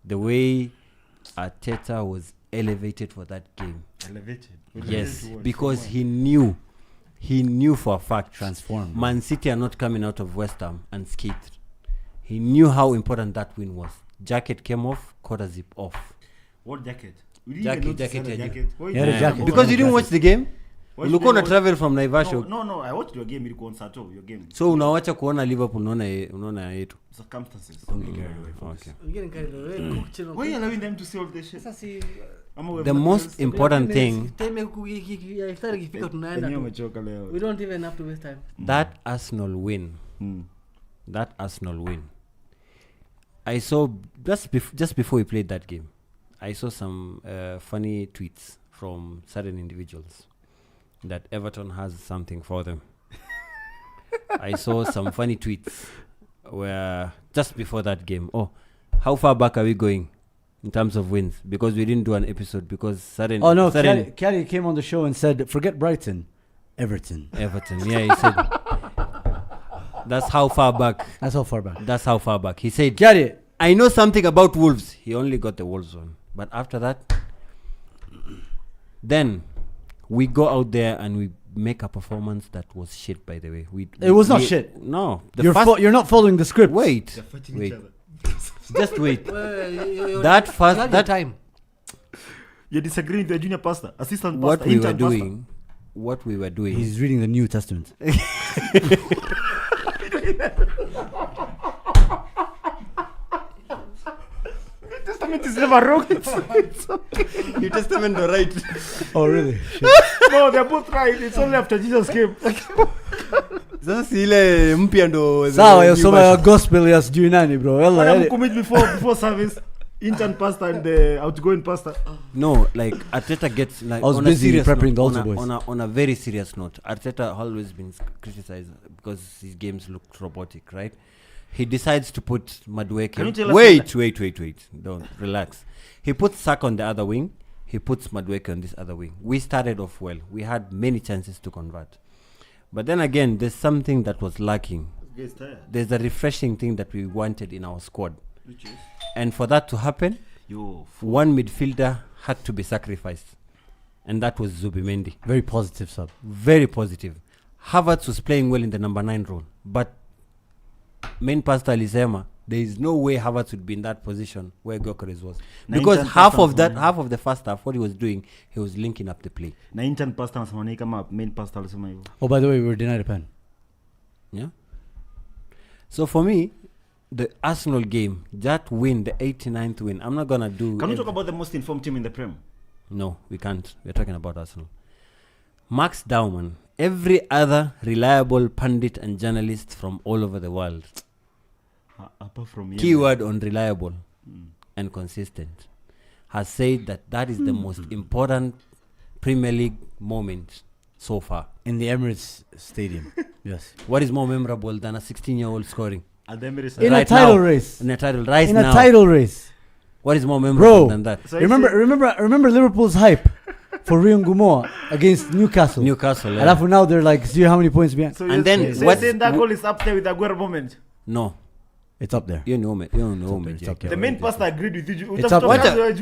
[SPEAKER 4] The way Arteta was elevated for that game.
[SPEAKER 2] Elevated.
[SPEAKER 4] Yes, because he knew for a fact
[SPEAKER 1] Transformed.
[SPEAKER 4] Man City are not coming out of West Ham unscathed. He knew how important that win was. Jacket came off, quarter zip off.
[SPEAKER 2] What jacket?
[SPEAKER 4] Jacket.
[SPEAKER 2] Why
[SPEAKER 1] Yeah, the jacket.
[SPEAKER 4] Because you didn't watch the game.
[SPEAKER 2] Why
[SPEAKER 4] Ulikuwa na
[SPEAKER 2] didn't
[SPEAKER 4] travel from Naivasha.
[SPEAKER 2] No, I watched your game. Ilikuwa on Sato, your game.
[SPEAKER 4] So unawacha kuona Liverpool unaona yetu.
[SPEAKER 2] Circumstances.
[SPEAKER 4] Okay.
[SPEAKER 3] We're getting carried away.
[SPEAKER 2] Why are you allowing them to see all this shit?
[SPEAKER 3] Sasa si
[SPEAKER 4] the most important thing,
[SPEAKER 3] we don't even have to waste time.
[SPEAKER 4] that Arsenal win, I saw just before we played that game, I saw some funny tweets from certain individuals that Everton has something for them. I saw some funny tweets where just before that game, how far back are we going in terms of wins? Because we didn't do an episode because certain.
[SPEAKER 1] Oh no, Kiarie came on the show and said, "Forget Brighton, Everton."
[SPEAKER 4] Yeah, he said. That's how far back. He said,
[SPEAKER 1] Kiarie,
[SPEAKER 4] I know something about Wolves. He only got the Wolves one. But after that, then we go out there and we make a performance that was shit, by the way.
[SPEAKER 1] It was not shit.
[SPEAKER 4] No.
[SPEAKER 1] You're not following the script.
[SPEAKER 4] Wait. Just wait. That
[SPEAKER 3] time.
[SPEAKER 2] You're disagreeing with the junior pastor, assistant pastor,
[SPEAKER 4] what we were doing.
[SPEAKER 1] He's reading the New Testament.
[SPEAKER 2] Testament is never wrong.
[SPEAKER 4] New Testament are right.
[SPEAKER 1] Oh really?
[SPEAKER 2] No, they're both right. It's only after Jesus came.
[SPEAKER 1] Sawa yasoma ya gospel ya sijui nani bro.
[SPEAKER 2] I'm commit before service. Intern pastor and the outgoing pastor.
[SPEAKER 4] No, like Arteta gets like.
[SPEAKER 1] I was busy prepping the Ulster boys.
[SPEAKER 4] On a very serious note, Arteta always been criticized because his games looked robotic, right? He decides to put Madueke. Wait. Don't relax. He puts Saka on the other wing. He puts Madueke on this other wing. We started off well. We had many chances to convert, but then again, there's something that was lacking. There's a refreshing thing that we wanted in our squad. Which is? And for that to happen, one midfielder had to be sacrificed. And that was Zubimendi.
[SPEAKER 1] Very positive sub.
[SPEAKER 4] Very positive. Havertz was playing well in the number 9 role. But main pastor Lisema, there is no way Havertz would be in that position where Gyökeres was. Because half of the first half, what he was doing, he was linking up the play.
[SPEAKER 2] Main pastor.
[SPEAKER 1] Oh, by the way, we were denied a pen.
[SPEAKER 4] Yeah. So for me, the Arsenal game, that win, the 89th win, I'm not going to do...
[SPEAKER 2] Can we talk about the most informed team in the Prem?
[SPEAKER 4] No, we can't. We're talking about Arsenal. Max Daumann, every other reliable pundit and journalist from all over the world.
[SPEAKER 2] Apart from
[SPEAKER 4] keyword on reliable and consistent, has said that is the most important Premier League moment so far.
[SPEAKER 1] In the Emirates Stadium, yes.
[SPEAKER 4] What is more memorable than a 16-year-old scoring?
[SPEAKER 1] In a title race.
[SPEAKER 4] In a title race. What is more memorable than that?
[SPEAKER 1] So remember Liverpool's hype for Rion Gumoa against Newcastle.
[SPEAKER 4] Yeah.
[SPEAKER 1] And after now they're like, see how many points behind.
[SPEAKER 2] So and then what's saying that goal is up there with the Aguero moment?
[SPEAKER 4] No.
[SPEAKER 1] It's up there.
[SPEAKER 4] You know me.
[SPEAKER 2] The main pastor agreed with you.
[SPEAKER 1] It's up there.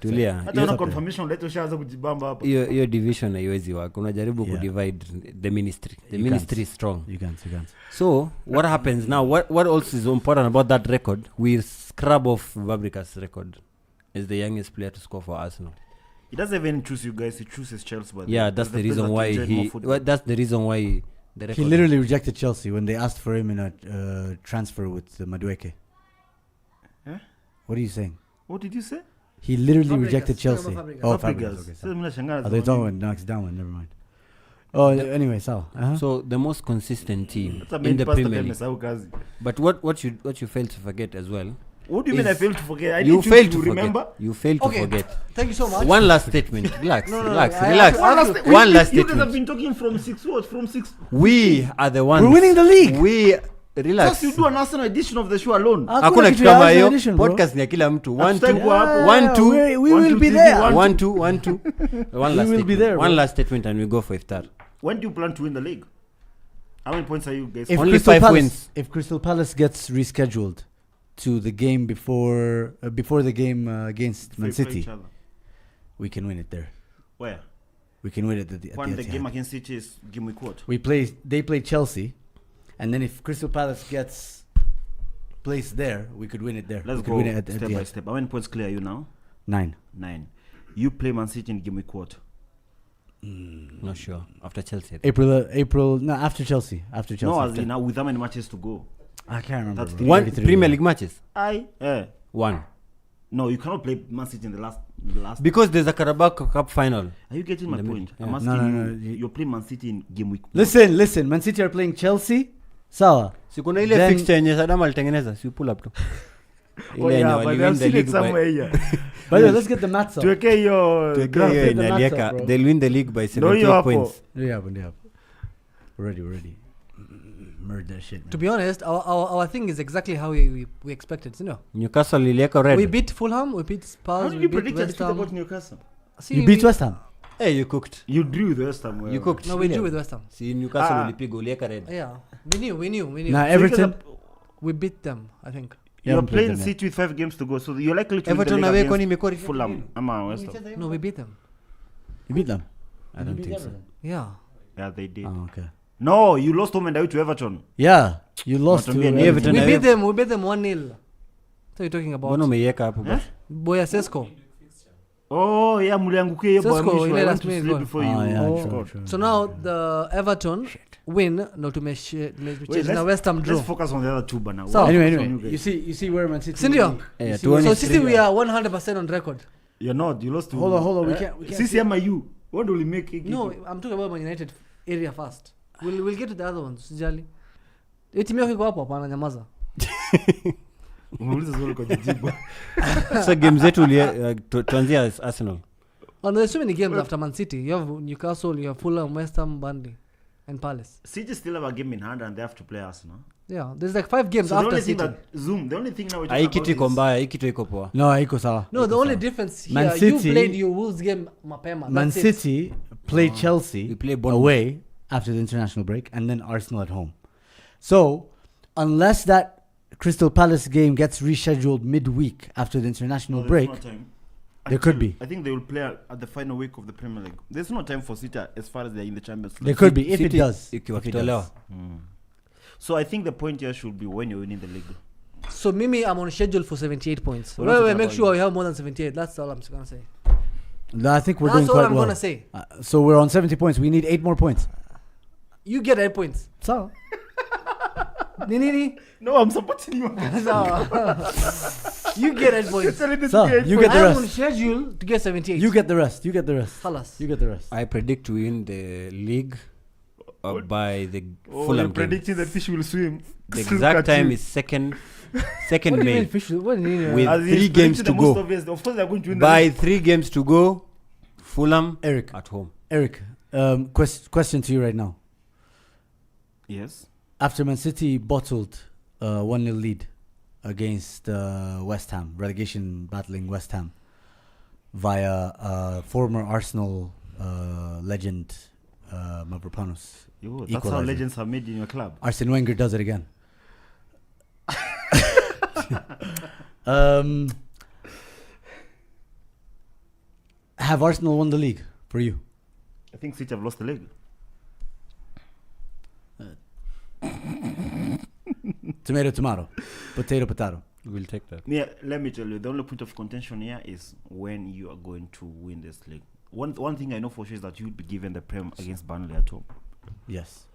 [SPEAKER 4] Tulia.
[SPEAKER 2] Hata confirmation leto shaanza kujibamba hapa.
[SPEAKER 4] Your division haiwezi wako. Unajaribu kudivide the ministry. The ministry is strong.
[SPEAKER 1] You can't.
[SPEAKER 4] So, what happens now? What also is important about that record? We scrub off Fabricas' record as the youngest player to score for Arsenal.
[SPEAKER 2] He doesn't even choose you guys. He chooses Chelsea.
[SPEAKER 4] Yeah, that's the reason why that's the reason why
[SPEAKER 1] he literally rejected Chelsea when they asked for him in a transfer with Madueke.
[SPEAKER 2] Eh?
[SPEAKER 1] What are you saying?
[SPEAKER 2] What did you say?
[SPEAKER 1] He literally rejected Chelsea.
[SPEAKER 2] Fabregas.
[SPEAKER 1] Okay, they talking about Knox down. Never mind. Oh, anyway, so
[SPEAKER 4] so the most consistent team in the Premier League. But what you fail to forget as well.
[SPEAKER 2] What do you mean I failed to forget?
[SPEAKER 4] You failed to remember. You failed to forget.
[SPEAKER 3] Thank you so much.
[SPEAKER 4] One last statement. Relax. Relax.
[SPEAKER 2] One last statement. You guys have been talking from 6 words. From 6.
[SPEAKER 4] We are the ones.
[SPEAKER 1] We're winning the league.
[SPEAKER 4] We relax.
[SPEAKER 2] Just you do an Arsenal edition of the show alone.
[SPEAKER 4] Hakuna kitu kama hiyo. Podcast ni ya kila mtu. 1 2
[SPEAKER 1] we will be there.
[SPEAKER 4] 1 2 One last statement. One last statement and we go for iftar.
[SPEAKER 2] When do you plan to win the league? How many points are you guys?
[SPEAKER 4] Only 5 wins.
[SPEAKER 1] If Crystal Palace gets rescheduled to the game before the game against Man City, we can win it there.
[SPEAKER 2] Where?
[SPEAKER 1] We can win it at the
[SPEAKER 2] game against City is game week what?
[SPEAKER 1] They play Chelsea, and then if Crystal Palace gets placed there, we could win it there.
[SPEAKER 2] Let's go step by step. How many points clear are you now?
[SPEAKER 1] 9.
[SPEAKER 2] You play Man City in game week what?
[SPEAKER 4] Not sure. After Chelsea.
[SPEAKER 1] April. No, after Chelsea.
[SPEAKER 2] No, as in now with how many matches to go?
[SPEAKER 1] I can't remember.
[SPEAKER 4] One Premier League matches.
[SPEAKER 2] 1.
[SPEAKER 4] No,
[SPEAKER 2] you cannot play Man City in the last last.
[SPEAKER 4] Because there's a Carabao Cup final.
[SPEAKER 2] Are you getting my
[SPEAKER 4] The
[SPEAKER 2] point?
[SPEAKER 4] middle,
[SPEAKER 2] I'm
[SPEAKER 4] yeah.
[SPEAKER 2] asking
[SPEAKER 1] No,
[SPEAKER 2] you. You're playing Man City in game week.
[SPEAKER 1] Listen. Man City are playing Chelsea. Sawa.
[SPEAKER 4] Si kuna ile
[SPEAKER 1] Then-
[SPEAKER 4] fixture yenye Saddam alitengeneza, si pull up tu.
[SPEAKER 2] Oh
[SPEAKER 4] Ile yenye
[SPEAKER 2] yeah, but
[SPEAKER 4] wali
[SPEAKER 2] I've
[SPEAKER 4] win the
[SPEAKER 2] seen it
[SPEAKER 4] league by
[SPEAKER 2] somewhere here.
[SPEAKER 1] By the way, let's get the maths up.
[SPEAKER 2] Tuweke hiyo
[SPEAKER 4] Tuweke
[SPEAKER 2] graph.
[SPEAKER 4] hiyo
[SPEAKER 1] Get the
[SPEAKER 4] inalieka,
[SPEAKER 1] maths up, bro.
[SPEAKER 4] they'll win the league by
[SPEAKER 2] No,
[SPEAKER 4] 78
[SPEAKER 2] you
[SPEAKER 4] points.
[SPEAKER 1] Yeah. We're ready. Murder that shit.
[SPEAKER 3] To be honest, our thing is exactly how we expected, you know.
[SPEAKER 4] Newcastle ilieka red.
[SPEAKER 3] We beat Fulham, we beat Spurs,
[SPEAKER 2] How did
[SPEAKER 3] we
[SPEAKER 2] you
[SPEAKER 3] beat
[SPEAKER 2] predict
[SPEAKER 3] West
[SPEAKER 2] us
[SPEAKER 3] Ham.
[SPEAKER 2] about Newcastle?
[SPEAKER 3] See,
[SPEAKER 1] You beat West Ham.
[SPEAKER 4] Hey, you cooked.
[SPEAKER 2] You drew with West Ham. well.
[SPEAKER 4] You cooked.
[SPEAKER 3] No, we drew with West Ham.
[SPEAKER 4] Si Newcastle
[SPEAKER 2] Ah.
[SPEAKER 4] ulipiga ulieka red.
[SPEAKER 3] Yeah, we knew.
[SPEAKER 1] Now
[SPEAKER 2] So
[SPEAKER 1] Everton.
[SPEAKER 3] We beat them, I think.
[SPEAKER 1] You
[SPEAKER 2] You're
[SPEAKER 1] haven't played
[SPEAKER 2] playing
[SPEAKER 1] them yet.
[SPEAKER 2] City with 5 games to go, so you're likely to
[SPEAKER 4] Everton
[SPEAKER 2] win
[SPEAKER 4] away
[SPEAKER 2] the
[SPEAKER 4] kwani
[SPEAKER 2] league
[SPEAKER 4] imekuwa
[SPEAKER 2] against Fulham. Ama West Ham.
[SPEAKER 3] No, we beat them.
[SPEAKER 1] You beat them. I don't think so.
[SPEAKER 3] Yeah.
[SPEAKER 2] Yeah, they did.
[SPEAKER 1] Oh, okay.
[SPEAKER 2] No, you lost home and away to Everton.
[SPEAKER 1] Yeah, you lost to
[SPEAKER 2] Not to me,
[SPEAKER 1] Everton.
[SPEAKER 4] Everton.
[SPEAKER 3] We beat them 1-0. What are you talking about?
[SPEAKER 4] Mbona umeiweka hapo basi?
[SPEAKER 3] Boya Sesko.
[SPEAKER 2] Oh, yeah, muliangukia hiyo
[SPEAKER 3] Sesco,
[SPEAKER 2] boy mwisho.
[SPEAKER 3] ile
[SPEAKER 2] I
[SPEAKER 3] last
[SPEAKER 2] went to
[SPEAKER 3] minute
[SPEAKER 2] sleep
[SPEAKER 3] goal.
[SPEAKER 2] before
[SPEAKER 1] Oh,
[SPEAKER 2] you
[SPEAKER 1] yeah,
[SPEAKER 2] scored.
[SPEAKER 1] true.
[SPEAKER 3] So now the Everton win, no
[SPEAKER 2] Wait,
[SPEAKER 3] tumecheza West Ham draw.
[SPEAKER 2] let's focus on the other two, bana.
[SPEAKER 3] So-
[SPEAKER 1] Anyway, you see where Man City.
[SPEAKER 3] Sindio?
[SPEAKER 4] Yeah,
[SPEAKER 1] You see
[SPEAKER 4] 20
[SPEAKER 1] where-
[SPEAKER 3] So
[SPEAKER 4] Honestly,
[SPEAKER 3] since we are 100% on record.
[SPEAKER 2] You're not. You lost to.
[SPEAKER 1] Hold on, we can't
[SPEAKER 2] Sisi
[SPEAKER 1] see-
[SPEAKER 2] ama you. What will we make it?
[SPEAKER 3] No, I'm talking about Man United area first. We'll get to the other ones. Sijali. Timu yako iko hapo hapana nyamaza.
[SPEAKER 2] Umeuliza swali kwa jibu.
[SPEAKER 4] So game zetu tuanzia Arsenal.
[SPEAKER 3] And there's so many games after Man City. You have Newcastle, you have Fulham, West Ham, Burnley, and Palace.
[SPEAKER 2] City still have a game in hand and they have to play Arsenal.
[SPEAKER 3] Yeah, there's like 5 games
[SPEAKER 2] So the
[SPEAKER 3] after
[SPEAKER 2] only thing
[SPEAKER 3] City.
[SPEAKER 2] that Zoom, the only thing now we're
[SPEAKER 4] Hii
[SPEAKER 2] talking
[SPEAKER 4] kitu iko
[SPEAKER 2] about is
[SPEAKER 4] mbaya, hii kitu iko poa.
[SPEAKER 1] No, haiko sawa.
[SPEAKER 3] No, the only difference here,
[SPEAKER 1] Man
[SPEAKER 3] you
[SPEAKER 1] City-
[SPEAKER 3] played your Wolves game mapema.
[SPEAKER 1] Man
[SPEAKER 3] That's it.
[SPEAKER 1] City played Chelsea
[SPEAKER 4] We play Bournemouth.
[SPEAKER 1] away after the international break, and then Arsenal at home. So, unless that Crystal Palace game gets rescheduled midweek after the international
[SPEAKER 2] no,
[SPEAKER 1] break,
[SPEAKER 2] there's no time.
[SPEAKER 1] there could be.
[SPEAKER 2] I think they will play at the final week of the Premier League. There's no time for City as far as they're in the Champions
[SPEAKER 1] there
[SPEAKER 2] League.
[SPEAKER 1] could be if
[SPEAKER 4] City
[SPEAKER 1] it does.
[SPEAKER 4] ikiwa
[SPEAKER 1] If it
[SPEAKER 4] kitolewa.
[SPEAKER 1] does.
[SPEAKER 2] So I think the point here should be when you're winning the league.
[SPEAKER 3] So Mimi, I'm on schedule for 78 points.
[SPEAKER 2] We're not talking
[SPEAKER 3] Make
[SPEAKER 2] about
[SPEAKER 3] sure
[SPEAKER 2] you.
[SPEAKER 3] you have more than 78. That's all I'm gonna say.
[SPEAKER 1] No, I think we're
[SPEAKER 3] That's
[SPEAKER 1] doing
[SPEAKER 3] all
[SPEAKER 1] quite
[SPEAKER 3] I'm
[SPEAKER 1] well.
[SPEAKER 3] gonna say.
[SPEAKER 1] So we're on 70 points. We need 8 more points.
[SPEAKER 3] You get 8 points.
[SPEAKER 1] So,
[SPEAKER 3] Nini?
[SPEAKER 2] No, I'm supporting you.
[SPEAKER 3] You get 8 points.
[SPEAKER 1] So, you get the
[SPEAKER 3] I'm on
[SPEAKER 1] rest.
[SPEAKER 3] schedule to get 78.
[SPEAKER 1] You get the rest.
[SPEAKER 3] Khalas.
[SPEAKER 1] You get the rest.
[SPEAKER 4] I predict to win the league by the
[SPEAKER 2] Oh,
[SPEAKER 4] Fulham
[SPEAKER 2] you're
[SPEAKER 4] game.
[SPEAKER 2] predicting that fish will swim.
[SPEAKER 4] The
[SPEAKER 2] Look
[SPEAKER 4] exact
[SPEAKER 2] at
[SPEAKER 4] time
[SPEAKER 2] you.
[SPEAKER 4] is second
[SPEAKER 3] What do you
[SPEAKER 4] May.
[SPEAKER 3] mean fish? What do you mean?
[SPEAKER 4] With
[SPEAKER 2] As he's
[SPEAKER 4] 3 games
[SPEAKER 2] predicting
[SPEAKER 4] to
[SPEAKER 2] the most
[SPEAKER 4] go.
[SPEAKER 2] obvious. Of course, they're going to win the
[SPEAKER 4] By
[SPEAKER 2] league.
[SPEAKER 4] 3 games to go, Fulham
[SPEAKER 1] Eric,
[SPEAKER 4] at home.
[SPEAKER 1] question to you right now.
[SPEAKER 2] Yes.
[SPEAKER 1] After Man City bottled 1-0 lead against West Ham, relegation battling West Ham, via former Arsenal legend Mavropanos.
[SPEAKER 2] Yo, that's
[SPEAKER 1] Equalizer.
[SPEAKER 2] how legends are made in your club.
[SPEAKER 1] Arsene Wenger does it again. Have Arsenal won the league for you?
[SPEAKER 2] I think City have lost the league.
[SPEAKER 1] Tomato, potato.
[SPEAKER 4] We'll take that.
[SPEAKER 2] Yeah, let me tell you, the only point of contention here is when you are going to win this league. One thing I know for sure is that you'll be given the Prem against Burnley at home.
[SPEAKER 1] Yes.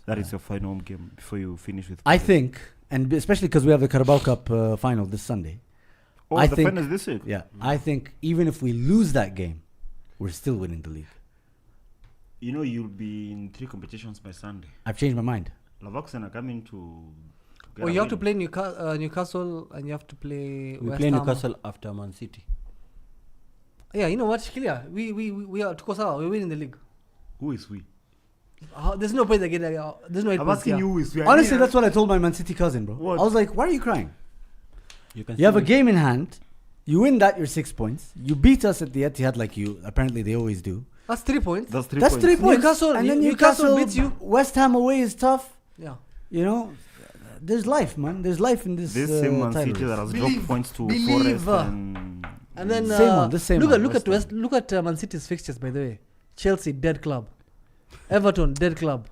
[SPEAKER 2] That is your final home game before you finish with.
[SPEAKER 1] I think, and especially because we have the Carabao Cup final this Sunday.
[SPEAKER 2] Oh,
[SPEAKER 1] I
[SPEAKER 2] the
[SPEAKER 1] think-
[SPEAKER 2] final is this week.
[SPEAKER 1] Yeah, I think even if we lose that game, we're still winning the league.
[SPEAKER 2] You know you'll be in 3 competitions by Sunday.
[SPEAKER 1] I've changed my mind.
[SPEAKER 2] Lavaxen are coming to. get
[SPEAKER 3] Oh,
[SPEAKER 2] a
[SPEAKER 3] you have to
[SPEAKER 2] win.
[SPEAKER 3] play Newcastle and you have to play
[SPEAKER 4] We
[SPEAKER 3] West
[SPEAKER 4] play
[SPEAKER 3] Ham.
[SPEAKER 4] Newcastle after Man City.
[SPEAKER 3] Yeah, you know what, Kiarie? We are tuko sawa. We're winning the league.
[SPEAKER 2] Who is we?
[SPEAKER 3] There's no point again. There's no 8
[SPEAKER 2] I'm
[SPEAKER 3] points
[SPEAKER 2] asking
[SPEAKER 3] here.
[SPEAKER 2] you who is we.
[SPEAKER 1] Honestly, that's what I told my Man City cousin, bro.
[SPEAKER 2] What?
[SPEAKER 1] I was like, why are you crying?
[SPEAKER 4] You can
[SPEAKER 1] You have a
[SPEAKER 4] still
[SPEAKER 1] game in hand. You win that, you're 6 points. You beat us at the Etihad like you apparently they always do.
[SPEAKER 3] That's 3 points.
[SPEAKER 2] That's 3
[SPEAKER 1] That's
[SPEAKER 2] points.
[SPEAKER 1] 3 points.
[SPEAKER 3] Newcastle-
[SPEAKER 1] and then
[SPEAKER 3] Newcastle
[SPEAKER 1] Newcastle
[SPEAKER 3] beats you.
[SPEAKER 1] West Ham away is tough.
[SPEAKER 3] Yeah.
[SPEAKER 1] You know, there's life, man. There's life in this.
[SPEAKER 2] This same Man
[SPEAKER 1] title
[SPEAKER 2] City that
[SPEAKER 1] race.
[SPEAKER 2] has
[SPEAKER 3] Believe-
[SPEAKER 2] dropped points to
[SPEAKER 3] believe,
[SPEAKER 2] Forest and.
[SPEAKER 3] And then
[SPEAKER 1] Same one,
[SPEAKER 3] look at Man City's fixtures, by the way. Chelsea, dead club. Everton, dead club.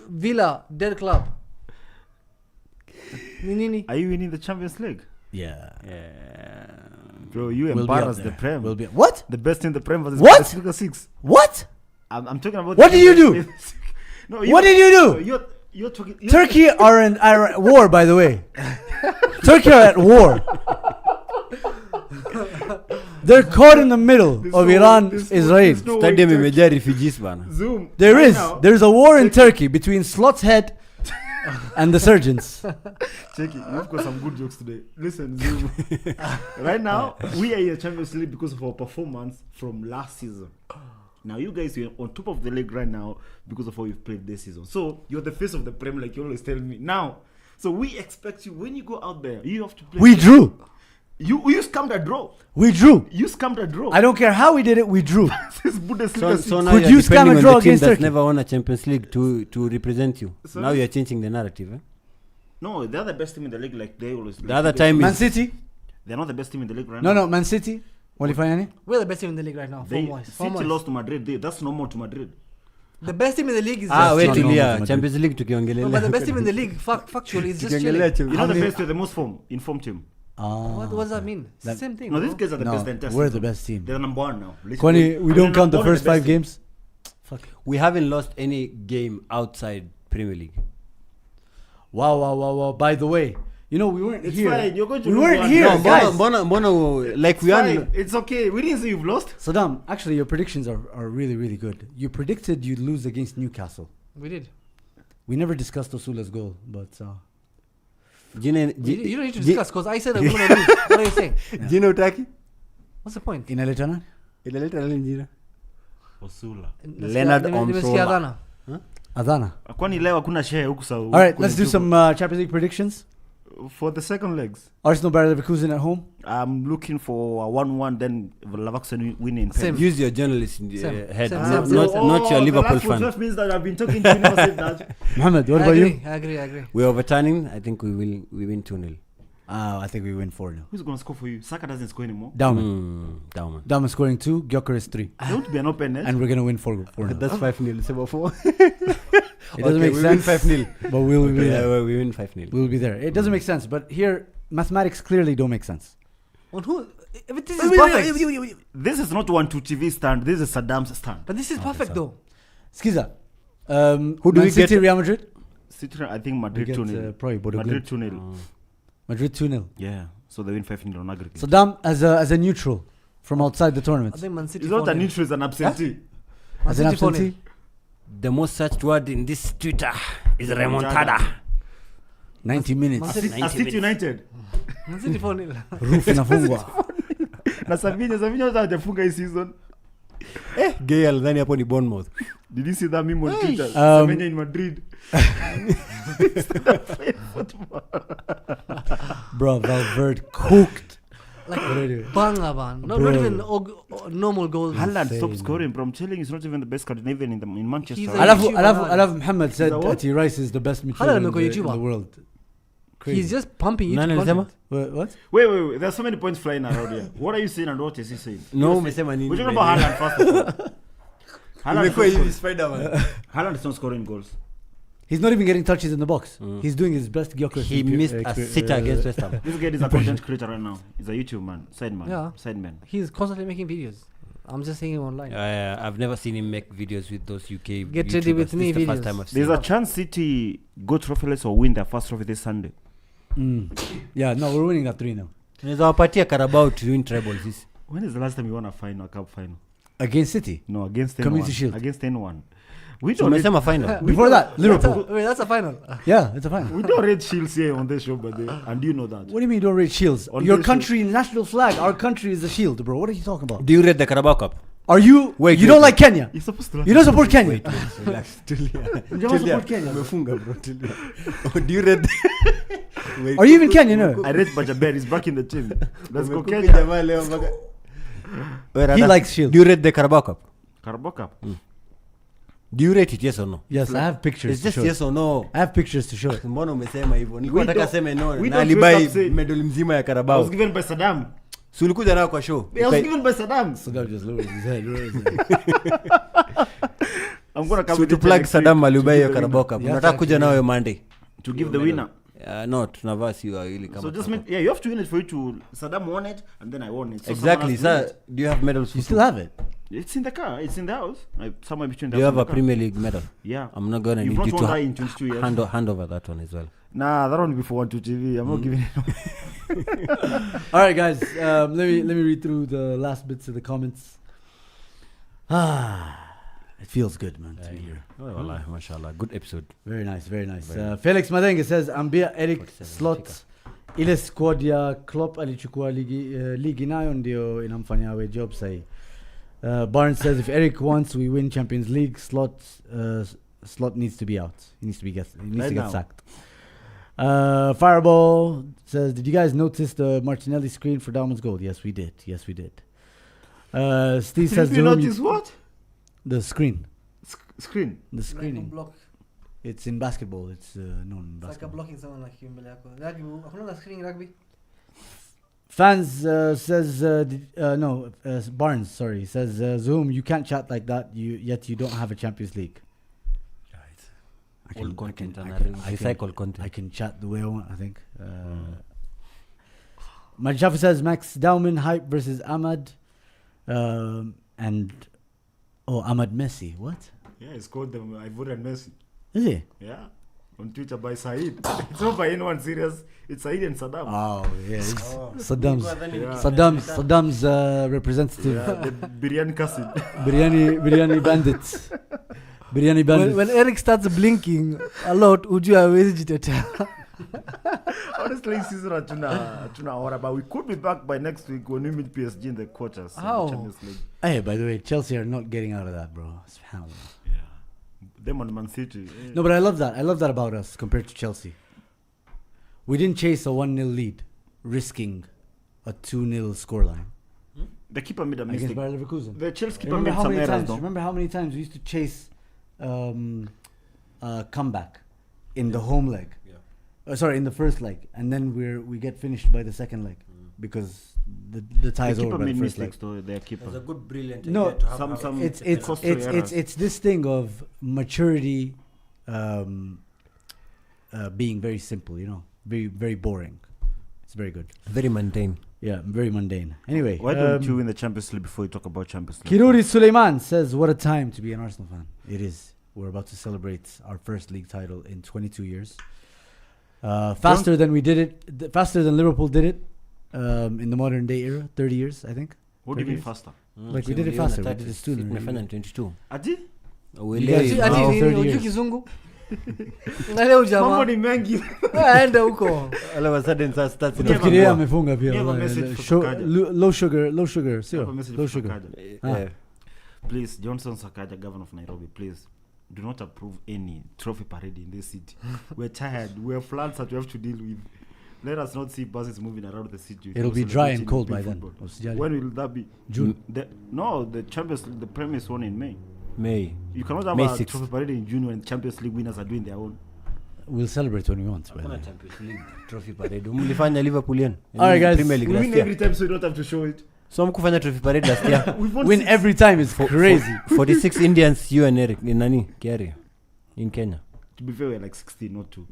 [SPEAKER 3] Villa, dead club. Nini?
[SPEAKER 2] Are you winning the Champions League?
[SPEAKER 1] Yeah.
[SPEAKER 2] Bro, you
[SPEAKER 1] We'll be
[SPEAKER 2] embarrassed
[SPEAKER 1] up
[SPEAKER 2] the
[SPEAKER 1] there.
[SPEAKER 2] Prem.
[SPEAKER 1] We'll be what?
[SPEAKER 2] The best in the Prem versus
[SPEAKER 1] What?
[SPEAKER 2] Bundesliga 6.
[SPEAKER 1] What?
[SPEAKER 2] I'm talking about.
[SPEAKER 1] What did you do?
[SPEAKER 2] No,
[SPEAKER 1] What did you do?
[SPEAKER 2] You're talking.
[SPEAKER 1] Turkey are at war, by the way. Turkey are at war. They're caught in the middle of Iran, Israel.
[SPEAKER 4] Stadium imejaa refugees bana.
[SPEAKER 2] Zoom.
[SPEAKER 1] There's a war in Turkey between Slot's head and the surgeons.
[SPEAKER 2] Check it. You've got some good jokes today. Listen, Zoom. Right now, we are in the Champions League because of our performance from last season. Now, you guys are on top of the league right now because of how you've played this season. So, you're the face of the Premier, like you always tell me. Now, so we expect you, when you go out there, you have to play.
[SPEAKER 1] We drew.
[SPEAKER 2] You scammed a draw.
[SPEAKER 1] We drew.
[SPEAKER 2] You scammed a draw.
[SPEAKER 1] I don't care how we did it, we drew.
[SPEAKER 2] This Bundesliga
[SPEAKER 4] So now
[SPEAKER 1] Could
[SPEAKER 4] you're
[SPEAKER 1] you scam
[SPEAKER 4] depending
[SPEAKER 1] a
[SPEAKER 4] on
[SPEAKER 1] draw
[SPEAKER 4] the team
[SPEAKER 1] against
[SPEAKER 4] that's
[SPEAKER 1] Turkey?
[SPEAKER 4] never won a Champions League to represent you.
[SPEAKER 2] So
[SPEAKER 4] Now you're changing the narrative. Eh?
[SPEAKER 2] No, they're the best team in the league, like they always.
[SPEAKER 4] The other time
[SPEAKER 1] Man
[SPEAKER 4] is
[SPEAKER 1] City?
[SPEAKER 2] They're not the best team in the league right
[SPEAKER 1] No,
[SPEAKER 2] now.
[SPEAKER 1] no, Man City. Qualifying?
[SPEAKER 3] We're the best team in the league right now.
[SPEAKER 2] They,
[SPEAKER 3] Form-wise.
[SPEAKER 2] City lost to Madrid. That's normal to Madrid.
[SPEAKER 3] The best team in the league is
[SPEAKER 1] not
[SPEAKER 4] wait
[SPEAKER 1] normal
[SPEAKER 4] till
[SPEAKER 1] to
[SPEAKER 4] yeah,
[SPEAKER 1] Madrid.
[SPEAKER 4] Champions League
[SPEAKER 3] no,
[SPEAKER 4] tukiongelelea.
[SPEAKER 3] but the best team in the league, factually, is just
[SPEAKER 4] Tukiongelea
[SPEAKER 3] chilling.
[SPEAKER 2] You're not the
[SPEAKER 1] many-
[SPEAKER 2] best, you're the most informed team.
[SPEAKER 3] What does that mean? It's the
[SPEAKER 1] That-
[SPEAKER 3] same thing.
[SPEAKER 2] No,
[SPEAKER 3] bro.
[SPEAKER 2] these guys are the best. Entire
[SPEAKER 1] we're
[SPEAKER 2] season.
[SPEAKER 1] the best team.
[SPEAKER 2] They're the number one now.
[SPEAKER 1] Kwani, we don't count the first 5 games?
[SPEAKER 4] We haven't lost any game outside Premier League.
[SPEAKER 1] Wow. By the way, you know, we weren't
[SPEAKER 2] It's
[SPEAKER 1] here.
[SPEAKER 2] fine. You're going to
[SPEAKER 1] We
[SPEAKER 2] lose
[SPEAKER 1] weren't
[SPEAKER 2] one.
[SPEAKER 1] here,
[SPEAKER 2] No,
[SPEAKER 1] guys.
[SPEAKER 4] Bono, like we
[SPEAKER 2] Fine.
[SPEAKER 4] are.
[SPEAKER 2] It's okay. We didn't say you've lost.
[SPEAKER 1] Saddam, actually, your predictions are really, really good. You predicted you'd lose against Newcastle.
[SPEAKER 3] We did.
[SPEAKER 1] We never discussed Osula's goal, but
[SPEAKER 3] You don't need to discuss because I said I'm going to lose. What are you saying?
[SPEAKER 4] Gino Taki?
[SPEAKER 3] What's the point?
[SPEAKER 1] in Eletana?
[SPEAKER 2] Osula.
[SPEAKER 4] Leonard
[SPEAKER 3] Nimesikia
[SPEAKER 4] Omsola.
[SPEAKER 3] Adana.
[SPEAKER 1] Adana.
[SPEAKER 2] Kwani leo hakuna share huku sa.
[SPEAKER 1] All right, let's do some Champions League predictions.
[SPEAKER 2] For the second legs.
[SPEAKER 1] Arsenal Bayer Leverkusen at home.
[SPEAKER 2] I'm looking for a 1-1, then Leverkusen winning.
[SPEAKER 3] Same.
[SPEAKER 4] Use your journalist in the
[SPEAKER 3] Same.
[SPEAKER 4] head,
[SPEAKER 3] Same.
[SPEAKER 4] not your
[SPEAKER 2] the
[SPEAKER 4] Liverpool
[SPEAKER 2] last
[SPEAKER 4] fan.
[SPEAKER 2] just means that I've been talking to you. Never said that.
[SPEAKER 1] Mohammed, what
[SPEAKER 3] I
[SPEAKER 1] about
[SPEAKER 3] agree.
[SPEAKER 1] you?
[SPEAKER 3] I agree.
[SPEAKER 4] We're overturning. I think we win 2-0.
[SPEAKER 1] I think we win 4-0.
[SPEAKER 2] Who's going to score for you? Saka doesn't score anymore.
[SPEAKER 1] Dauman.
[SPEAKER 4] Down.
[SPEAKER 1] Dauman scoring 2, Gyökeres 3.
[SPEAKER 2] Don't be an open net.
[SPEAKER 1] And we're going to win 4-0.
[SPEAKER 4] That's 5-0. It's about 4.
[SPEAKER 1] It doesn't make
[SPEAKER 4] we
[SPEAKER 1] sense.
[SPEAKER 4] win 5-0.
[SPEAKER 1] But we'll be there.
[SPEAKER 4] We win 5-0.
[SPEAKER 1] We'll be there. It doesn't make sense. But here, mathematics clearly don't make sense.
[SPEAKER 3] On who? This is perfect.
[SPEAKER 2] This is not 1-2 TV stand. This is Saddam's stand.
[SPEAKER 3] But this is perfect though.
[SPEAKER 1] Skiza.
[SPEAKER 4] Who do
[SPEAKER 1] Man
[SPEAKER 4] we
[SPEAKER 1] City,
[SPEAKER 4] get?
[SPEAKER 1] Real Madrid?
[SPEAKER 2] City, I think Madrid
[SPEAKER 1] We get,
[SPEAKER 2] 2-0.
[SPEAKER 1] probably Bodo
[SPEAKER 2] Madrid
[SPEAKER 1] Glimt.
[SPEAKER 2] 2-0.
[SPEAKER 1] Madrid 2-0.
[SPEAKER 2] Yeah. So they win 5-0 on aggregate.
[SPEAKER 1] Saddam as a neutral from outside the tournament.
[SPEAKER 3] I think Man City.
[SPEAKER 2] He's not
[SPEAKER 3] 4-0.
[SPEAKER 2] an neutral, he's an absentee.
[SPEAKER 3] Man
[SPEAKER 1] As an
[SPEAKER 3] City 4-0.
[SPEAKER 1] absentee?
[SPEAKER 4] The most searched word in this Twitter is remontada.
[SPEAKER 1] 90 minutes.
[SPEAKER 3] Man City-
[SPEAKER 2] Assist United.
[SPEAKER 3] Man City 4-0.
[SPEAKER 1] Roof inafungwa.
[SPEAKER 2] Na Savinho hata hajafunga hii season.
[SPEAKER 4] Gay alidhani hapo ni Bournemouth.
[SPEAKER 2] Did you see that meme on Twitter?
[SPEAKER 1] Um,
[SPEAKER 2] Savinho in Madrid.
[SPEAKER 1] Bro, Valverde cooked.
[SPEAKER 3] Like
[SPEAKER 1] What do I do?
[SPEAKER 3] banger, man. Not
[SPEAKER 1] Bro.
[SPEAKER 3] even normal goals.
[SPEAKER 2] Haaland
[SPEAKER 1] Insane,
[SPEAKER 2] stopped
[SPEAKER 1] man.
[SPEAKER 2] scoring, bro. I'm telling you, he's not even the best card even in Manchester.
[SPEAKER 3] He's
[SPEAKER 1] I
[SPEAKER 3] a-
[SPEAKER 1] love,
[SPEAKER 3] YouTuber,
[SPEAKER 1] I love Muhammad said
[SPEAKER 2] He's a what?
[SPEAKER 1] Ati Rice is the best midfielder
[SPEAKER 3] Haaland
[SPEAKER 1] in
[SPEAKER 3] amekuwa
[SPEAKER 1] the
[SPEAKER 3] YouTuber.
[SPEAKER 1] world. Crazy.
[SPEAKER 3] He's just pumping
[SPEAKER 4] Nani
[SPEAKER 3] YouTube
[SPEAKER 4] alisema?
[SPEAKER 3] content.
[SPEAKER 1] What?
[SPEAKER 2] Wait. There's so many points flying around here. What are you saying and what is he saying?
[SPEAKER 4] No,
[SPEAKER 2] You're
[SPEAKER 4] umesema
[SPEAKER 2] saying-
[SPEAKER 4] nini?
[SPEAKER 2] We're talking about Haaland first of all. Haaland is
[SPEAKER 4] Umekuwa
[SPEAKER 2] not
[SPEAKER 4] hivi
[SPEAKER 2] scoring.
[SPEAKER 4] Spider-Man.
[SPEAKER 2] Haaland is not scoring goals.
[SPEAKER 1] He's not even getting touches in the box. He's doing his best Gyökeres.
[SPEAKER 4] He missed a sitter against West Ham.
[SPEAKER 2] This guy is a content creator right now. He's a YouTube man, sideman,
[SPEAKER 3] Yeah.
[SPEAKER 2] sideman.
[SPEAKER 3] He's constantly making videos. I'm just saying him online.
[SPEAKER 4] I've never seen him make videos with those UK
[SPEAKER 3] Get ready with
[SPEAKER 4] YouTubers.
[SPEAKER 3] me
[SPEAKER 4] This is the first
[SPEAKER 3] videos.
[SPEAKER 4] time I've seen
[SPEAKER 2] There's a
[SPEAKER 4] it.
[SPEAKER 2] chance City go trophyless or win their first trophy this Sunday.
[SPEAKER 1] Yeah, no, we're winning that 3 now.
[SPEAKER 4] Tunaweza wapatia Carabao to win treble sisi.
[SPEAKER 2] When is the last time you won a final, a cup final?
[SPEAKER 1] Against City.
[SPEAKER 2] No, against anyone.
[SPEAKER 1] Community Shield.
[SPEAKER 2] Against anyone. We don't rate,
[SPEAKER 4] Tumesema final.
[SPEAKER 1] Before that, Liverpool.
[SPEAKER 3] That's a final.
[SPEAKER 1] Yeah, it's a final.
[SPEAKER 2] we don't rate shields here on this show, but and you know that.
[SPEAKER 1] What do you mean you don't rate shields?
[SPEAKER 2] On
[SPEAKER 1] Your
[SPEAKER 2] this
[SPEAKER 1] country, national flag, our country is a shield, bro. What are you talking about?
[SPEAKER 4] Do you rate the Carabao Cup?
[SPEAKER 1] Are you...
[SPEAKER 4] Wait,
[SPEAKER 1] you
[SPEAKER 4] wait,
[SPEAKER 1] don't
[SPEAKER 4] wait.
[SPEAKER 1] like Kenya?
[SPEAKER 2] You're supposed to.
[SPEAKER 1] You don't support Kenya?
[SPEAKER 4] Relax. Tulia.
[SPEAKER 1] You don't support Kenya?
[SPEAKER 4] Umefunga bro. Tulia. Do you rate
[SPEAKER 1] Are you even Kenyan? No?
[SPEAKER 2] I rate Bajaber. He's back in the team. Let's go
[SPEAKER 4] Umekupa
[SPEAKER 2] Kenya.
[SPEAKER 4] jamaa leo mpaka- Wait,
[SPEAKER 1] He
[SPEAKER 4] Radha,
[SPEAKER 1] likes shield.
[SPEAKER 4] Do you rate the Carabao Cup?
[SPEAKER 2] Carabao Cup.
[SPEAKER 4] Do you rate it yes or no?
[SPEAKER 1] Yes, I have pictures
[SPEAKER 4] It's
[SPEAKER 1] to
[SPEAKER 4] just
[SPEAKER 1] show
[SPEAKER 4] yes
[SPEAKER 1] it.
[SPEAKER 4] or no.
[SPEAKER 1] I have pictures to show it.
[SPEAKER 4] Mbona umesema hivyo? Nilikuwa
[SPEAKER 2] We
[SPEAKER 4] nataka
[SPEAKER 2] don't-
[SPEAKER 4] seme no.
[SPEAKER 2] we
[SPEAKER 4] Na
[SPEAKER 2] don't
[SPEAKER 4] alibai
[SPEAKER 2] wake up saying-
[SPEAKER 4] medal mzima ya
[SPEAKER 2] I
[SPEAKER 4] Carabao.
[SPEAKER 2] was given by Saddam.
[SPEAKER 4] Si ulikuja nayo kwa show.
[SPEAKER 2] I was given by Saddam.
[SPEAKER 1] Saddam just lowered his head.
[SPEAKER 2] I'm gonna come
[SPEAKER 4] So
[SPEAKER 2] with
[SPEAKER 4] to
[SPEAKER 2] it
[SPEAKER 4] plug
[SPEAKER 2] next week
[SPEAKER 4] Saddam
[SPEAKER 2] to
[SPEAKER 4] alibai
[SPEAKER 2] give
[SPEAKER 4] ya
[SPEAKER 2] the
[SPEAKER 4] Carabao
[SPEAKER 2] winner.
[SPEAKER 4] Cup.
[SPEAKER 1] Yes,
[SPEAKER 4] Unataka kuja
[SPEAKER 1] actually.
[SPEAKER 4] nayo Monday.
[SPEAKER 2] To give the winner.
[SPEAKER 4] No, tunavaa si wawili kama.
[SPEAKER 2] So just
[SPEAKER 4] Carabao.
[SPEAKER 2] make, yeah, you have to win it for you to. Saddam won it, and then I won it. So
[SPEAKER 4] Exactly.
[SPEAKER 2] someone has to
[SPEAKER 4] Sir, do you have medals?
[SPEAKER 1] You
[SPEAKER 4] for
[SPEAKER 1] still
[SPEAKER 4] two?
[SPEAKER 1] have it?
[SPEAKER 2] win it. It's in the car. It's in the house. Somewhere between the
[SPEAKER 4] Do you
[SPEAKER 2] house
[SPEAKER 4] have a
[SPEAKER 2] and the car.
[SPEAKER 4] Premier League medal?
[SPEAKER 2] Yeah.
[SPEAKER 4] I'm not gonna
[SPEAKER 2] You've
[SPEAKER 4] need
[SPEAKER 2] not
[SPEAKER 4] you
[SPEAKER 2] won
[SPEAKER 4] to
[SPEAKER 2] that in 22 years.
[SPEAKER 4] hand over that one as well.
[SPEAKER 2] Nah, that one before 1-2 TV. I'm not giving it.
[SPEAKER 1] All right, guys. Let me read through the last bits of the comments. It feels good, man, to be here.
[SPEAKER 4] Oh, wallah, mashallah. Good episode.
[SPEAKER 1] Very nice, very nice. Felix Madenga says, Ambia Eric Slot ile squad ya Klopp alichukua ligi nayo ndio inamfanya awe job sahi. Barnes says, if Eric wants, we win Champions League. Slot needs to be out. He needs to get sacked. Fireball says, did you guys notice the Martinelli screen for Dalman's goal? Yes, we did. Steve says,
[SPEAKER 2] Did you notice what?
[SPEAKER 1] The screen.
[SPEAKER 2] Screen?
[SPEAKER 1] The screening.
[SPEAKER 3] Like a block.
[SPEAKER 1] It's in basketball. It's known in
[SPEAKER 3] It's like a
[SPEAKER 1] basketball.
[SPEAKER 3] blocking someone like you. Rugby. Hakuna screening rugby.
[SPEAKER 1] Fans says, Barnes, sorry, says, Zuhum, you can't chat like that, yet you don't have a Champions League.
[SPEAKER 4] All content recycle content.
[SPEAKER 1] I can chat the way I want, I think. Majafi says, Max Dauman, hype versus Ahmad. Ahmad Messi, what?
[SPEAKER 2] Yeah, it's called the Ivorian Messi.
[SPEAKER 1] Is he?
[SPEAKER 2] Yeah. On Twitter by Saeed. It's not by anyone serious. It's Saeed and Saddam.
[SPEAKER 1] Oh, yeah.
[SPEAKER 2] Yeah.
[SPEAKER 1] Saddam's representative.
[SPEAKER 2] Yeah, the Biryani cousin.
[SPEAKER 1] Biryani bandits. Biryani bandits.
[SPEAKER 3] When Eric starts blinking a lot, ujue hawezi jitetea.
[SPEAKER 2] Honestly, season hatuna hora, but we could be back by next week when we meet PSG in the quarters.
[SPEAKER 3] How?
[SPEAKER 2] Of the Champions League.
[SPEAKER 1] Hey, by the way, Chelsea are not getting out of that, bro. SubhanAllah.
[SPEAKER 2] Yeah. Them on Man City.
[SPEAKER 1] No, but I love that. I love that about us compared to Chelsea. We didn't chase a 1-0 lead, risking a 2-0 scoreline.
[SPEAKER 2] The keeper made a
[SPEAKER 1] Against
[SPEAKER 2] mistake.
[SPEAKER 1] Bayer Leverkusen.
[SPEAKER 2] The Chelsea keeper made some errors, though.
[SPEAKER 1] Remember how many times we used to chase comeback in the home leg? In the first leg, and then we get finished by the second leg because the tie is over by the first leg.
[SPEAKER 2] Though, their keeper.
[SPEAKER 4] It's a good, brilliant
[SPEAKER 1] No,
[SPEAKER 4] idea to have
[SPEAKER 2] some
[SPEAKER 1] it's this thing of maturity being very simple, very very boring. It's very good.
[SPEAKER 4] very mundane.
[SPEAKER 1] Yeah, very mundane. Anyway,
[SPEAKER 2] Why don't you win the Champions League before you talk about Champions League?
[SPEAKER 1] Kiarie Suleiman says, "What a time to be an Arsenal fan! It is. We're about to celebrate our first league title in 22 years." Faster than we did it, faster than Liverpool did it in the modern day era, 30 years, I think.
[SPEAKER 2] What do you mean faster?
[SPEAKER 1] Like we did it faster, we did it sooner.
[SPEAKER 4] Tumefanya 22.
[SPEAKER 2] Ati?
[SPEAKER 1] guys-
[SPEAKER 3] Ati
[SPEAKER 1] Wow,
[SPEAKER 3] nini,
[SPEAKER 1] 30
[SPEAKER 3] ujui
[SPEAKER 1] years.
[SPEAKER 3] kizungu? Ngale ujamaa.
[SPEAKER 2] Mambo ni mengi.
[SPEAKER 3] Aenda huko.
[SPEAKER 4] All of a sudden, starts
[SPEAKER 2] Yeah,
[SPEAKER 1] Utafikiria
[SPEAKER 2] but-
[SPEAKER 1] amefunga pia.
[SPEAKER 2] Yeah, but
[SPEAKER 1] wallahi.
[SPEAKER 2] message for
[SPEAKER 1] Show-
[SPEAKER 2] Sakaja.
[SPEAKER 1] low sugar,
[SPEAKER 2] I have
[SPEAKER 1] sio?
[SPEAKER 2] a message
[SPEAKER 1] Low
[SPEAKER 2] for
[SPEAKER 1] sugar.
[SPEAKER 2] Sakaja. Please, Johnson Sakaja, governor of Nairobi, please do not approve any trophy parade in this city. We're tired. We have floods that we have to deal with. Let us not see buses moving around the city.
[SPEAKER 1] It'll be dry and cold by then.
[SPEAKER 2] When will that be?
[SPEAKER 1] June.
[SPEAKER 2] The Champions League, the Premier is one in May.
[SPEAKER 4] May.
[SPEAKER 2] You cannot have
[SPEAKER 4] May
[SPEAKER 2] a
[SPEAKER 4] 6th.
[SPEAKER 2] trophy parade in June when Champions League winners are doing their own.
[SPEAKER 1] We'll celebrate when we want. by the
[SPEAKER 4] Hakuna
[SPEAKER 1] way.
[SPEAKER 4] Champions League trophy parade. Mlifanya Liverpool yan.
[SPEAKER 1] All right, guys.
[SPEAKER 4] Premier
[SPEAKER 2] We
[SPEAKER 4] League last
[SPEAKER 2] win
[SPEAKER 4] year.
[SPEAKER 2] every time, so you don't have to show it.
[SPEAKER 4] So mkufanya trophy parade last year.
[SPEAKER 2] We've won
[SPEAKER 1] Win
[SPEAKER 2] six.
[SPEAKER 1] every time is crazy.
[SPEAKER 4] 46 Indians, you and Eric, in Nani, Kiarie, in Kenya.
[SPEAKER 2] To be fair, we're like 16, not 2.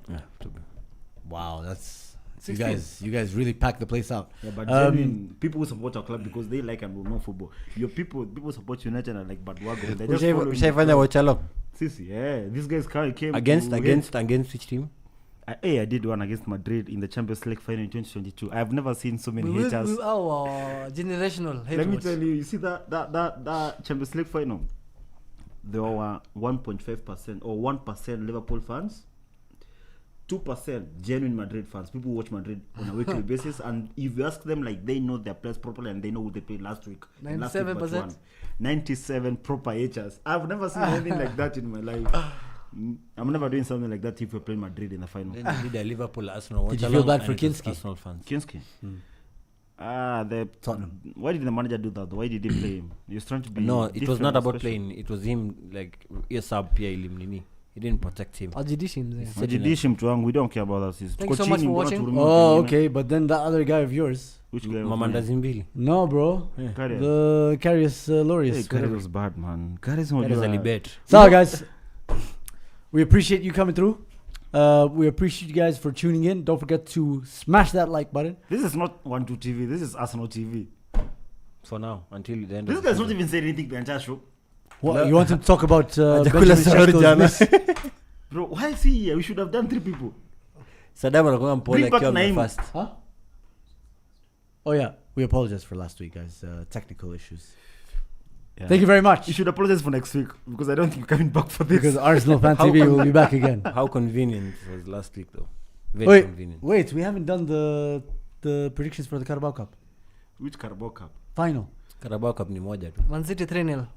[SPEAKER 4] Yeah,
[SPEAKER 1] Wow, that's
[SPEAKER 2] 16.
[SPEAKER 1] you guys really packed the place out.
[SPEAKER 2] Yeah, but genuine people who support our club because they like and will know football. Your people support United and are like Badwago. They're just following
[SPEAKER 4] Ushaifanya
[SPEAKER 2] the club.
[SPEAKER 4] watch along
[SPEAKER 2] Sisi, yeah. These guys came
[SPEAKER 4] against
[SPEAKER 2] to
[SPEAKER 4] which team?
[SPEAKER 2] I did one against Madrid in the Champions League final in 2022. I have never seen so many haters.
[SPEAKER 3] Our generational hate
[SPEAKER 2] Let me
[SPEAKER 3] watch.
[SPEAKER 2] tell you see that Champions League final, there were 1.5% or 1% Liverpool fans, 2% genuine Madrid fans. People who watch Madrid on a weekly basis, and if you ask them, like, they know their players properly and they know who they played last week. And last week but
[SPEAKER 3] 97%?
[SPEAKER 2] won. 97 proper haters. I've never seen anything like that in my life. I'm never doing something like that if we're playing Madrid in the final.
[SPEAKER 4] Then they did a Liverpool Arsenal watch
[SPEAKER 1] Did you feel
[SPEAKER 4] along
[SPEAKER 1] bad
[SPEAKER 4] and
[SPEAKER 1] for
[SPEAKER 4] it was
[SPEAKER 1] Kinski?
[SPEAKER 4] Arsenal fans.
[SPEAKER 2] Kinski. The
[SPEAKER 1] Tottenham.
[SPEAKER 2] Why did the manager do that? Why did he play him? He was trying to be.
[SPEAKER 4] No, it was
[SPEAKER 2] different
[SPEAKER 4] not
[SPEAKER 2] and
[SPEAKER 4] about
[SPEAKER 2] special.
[SPEAKER 4] playing. It was him like sub pia ilimnini. He didn't protect him.
[SPEAKER 3] Ajidishi mzee.
[SPEAKER 2] Wajidishi mtu wangu, we don't care about that.
[SPEAKER 3] Thank you so much for watching.
[SPEAKER 1] Oh, okay, but then that other guy of yours.
[SPEAKER 2] Which guy?
[SPEAKER 4] Mamanda Zimbili.
[SPEAKER 1] No, bro.
[SPEAKER 2] Kiarie.
[SPEAKER 1] The Carius Laureus.
[SPEAKER 2] Hey, Kiarie was bad, man. Kiarie's not
[SPEAKER 4] That is a
[SPEAKER 2] doing
[SPEAKER 4] libet.
[SPEAKER 1] So, guys, we appreciate you coming through. We appreciate you guys for tuning in. Don't forget to smash that like button.
[SPEAKER 2] This is not 1-2 TV. This is Arsenal TV.
[SPEAKER 4] For now, until the end
[SPEAKER 2] This
[SPEAKER 4] of the
[SPEAKER 2] guy's not
[SPEAKER 4] season.
[SPEAKER 2] even saying anything the entire show.
[SPEAKER 1] What, you want to talk about
[SPEAKER 4] Ajakula
[SPEAKER 1] Benjamin
[SPEAKER 4] Saudi
[SPEAKER 1] Sesko's
[SPEAKER 4] jana.
[SPEAKER 1] miss?
[SPEAKER 2] Bro, why is he here? We should have done 3 people.
[SPEAKER 4] Saddam anakuwa mpole
[SPEAKER 2] Bring back
[SPEAKER 4] akiwa
[SPEAKER 2] Nayim.
[SPEAKER 4] first.
[SPEAKER 1] Huh? Oh yeah, we apologize for last week, guys. Technical issues.
[SPEAKER 2] Yeah.
[SPEAKER 1] Thank you very much.
[SPEAKER 2] You should apologize for next week because I don't think you're coming back for this.
[SPEAKER 1] Because Arsenal Fan TV will be back again.
[SPEAKER 4] How convenient was last week though? Very convenient.
[SPEAKER 1] Wait, we haven't done the predictions for the Carabao Cup
[SPEAKER 2] Which Carabao Cup?
[SPEAKER 1] final.
[SPEAKER 4] Carabao Cup ni moja tu.
[SPEAKER 3] Man City 3-0.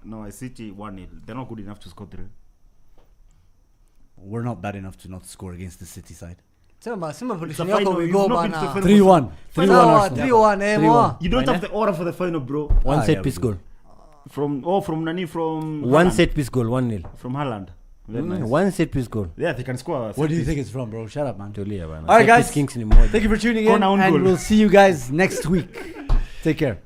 [SPEAKER 2] No, I City 1-0. They're not good enough to score 3.
[SPEAKER 1] We're not bad enough to not score against the City side.
[SPEAKER 3] Sema prediction
[SPEAKER 2] It's a
[SPEAKER 3] yako
[SPEAKER 2] final,
[SPEAKER 3] we
[SPEAKER 2] you've
[SPEAKER 3] go
[SPEAKER 2] not been to
[SPEAKER 3] bana.
[SPEAKER 2] the
[SPEAKER 1] 3-1. 3-1
[SPEAKER 3] Sawa,
[SPEAKER 1] Arsenal.
[SPEAKER 3] 3-1 eh
[SPEAKER 1] 3-1.
[SPEAKER 3] moa.
[SPEAKER 2] You don't
[SPEAKER 4] Why
[SPEAKER 2] have the aura for the final, bro.
[SPEAKER 4] One
[SPEAKER 1] yeah,
[SPEAKER 4] set piece
[SPEAKER 1] we do.
[SPEAKER 4] goal.
[SPEAKER 2] From
[SPEAKER 4] One
[SPEAKER 2] Haaland.
[SPEAKER 4] set piece goal, 1-0.
[SPEAKER 2] From Haaland. Very nice.
[SPEAKER 4] One set piece goal.
[SPEAKER 2] Yeah, they can score.
[SPEAKER 1] What do you think it's from, bro? Shut up, man.
[SPEAKER 4] Tulia bana.
[SPEAKER 1] All right,
[SPEAKER 4] Set piece
[SPEAKER 1] guys.
[SPEAKER 4] Kings ni moja.
[SPEAKER 1] Thank you for tuning in,
[SPEAKER 2] Corner own
[SPEAKER 1] and
[SPEAKER 2] goal.
[SPEAKER 1] we'll see you guys next week. Take care.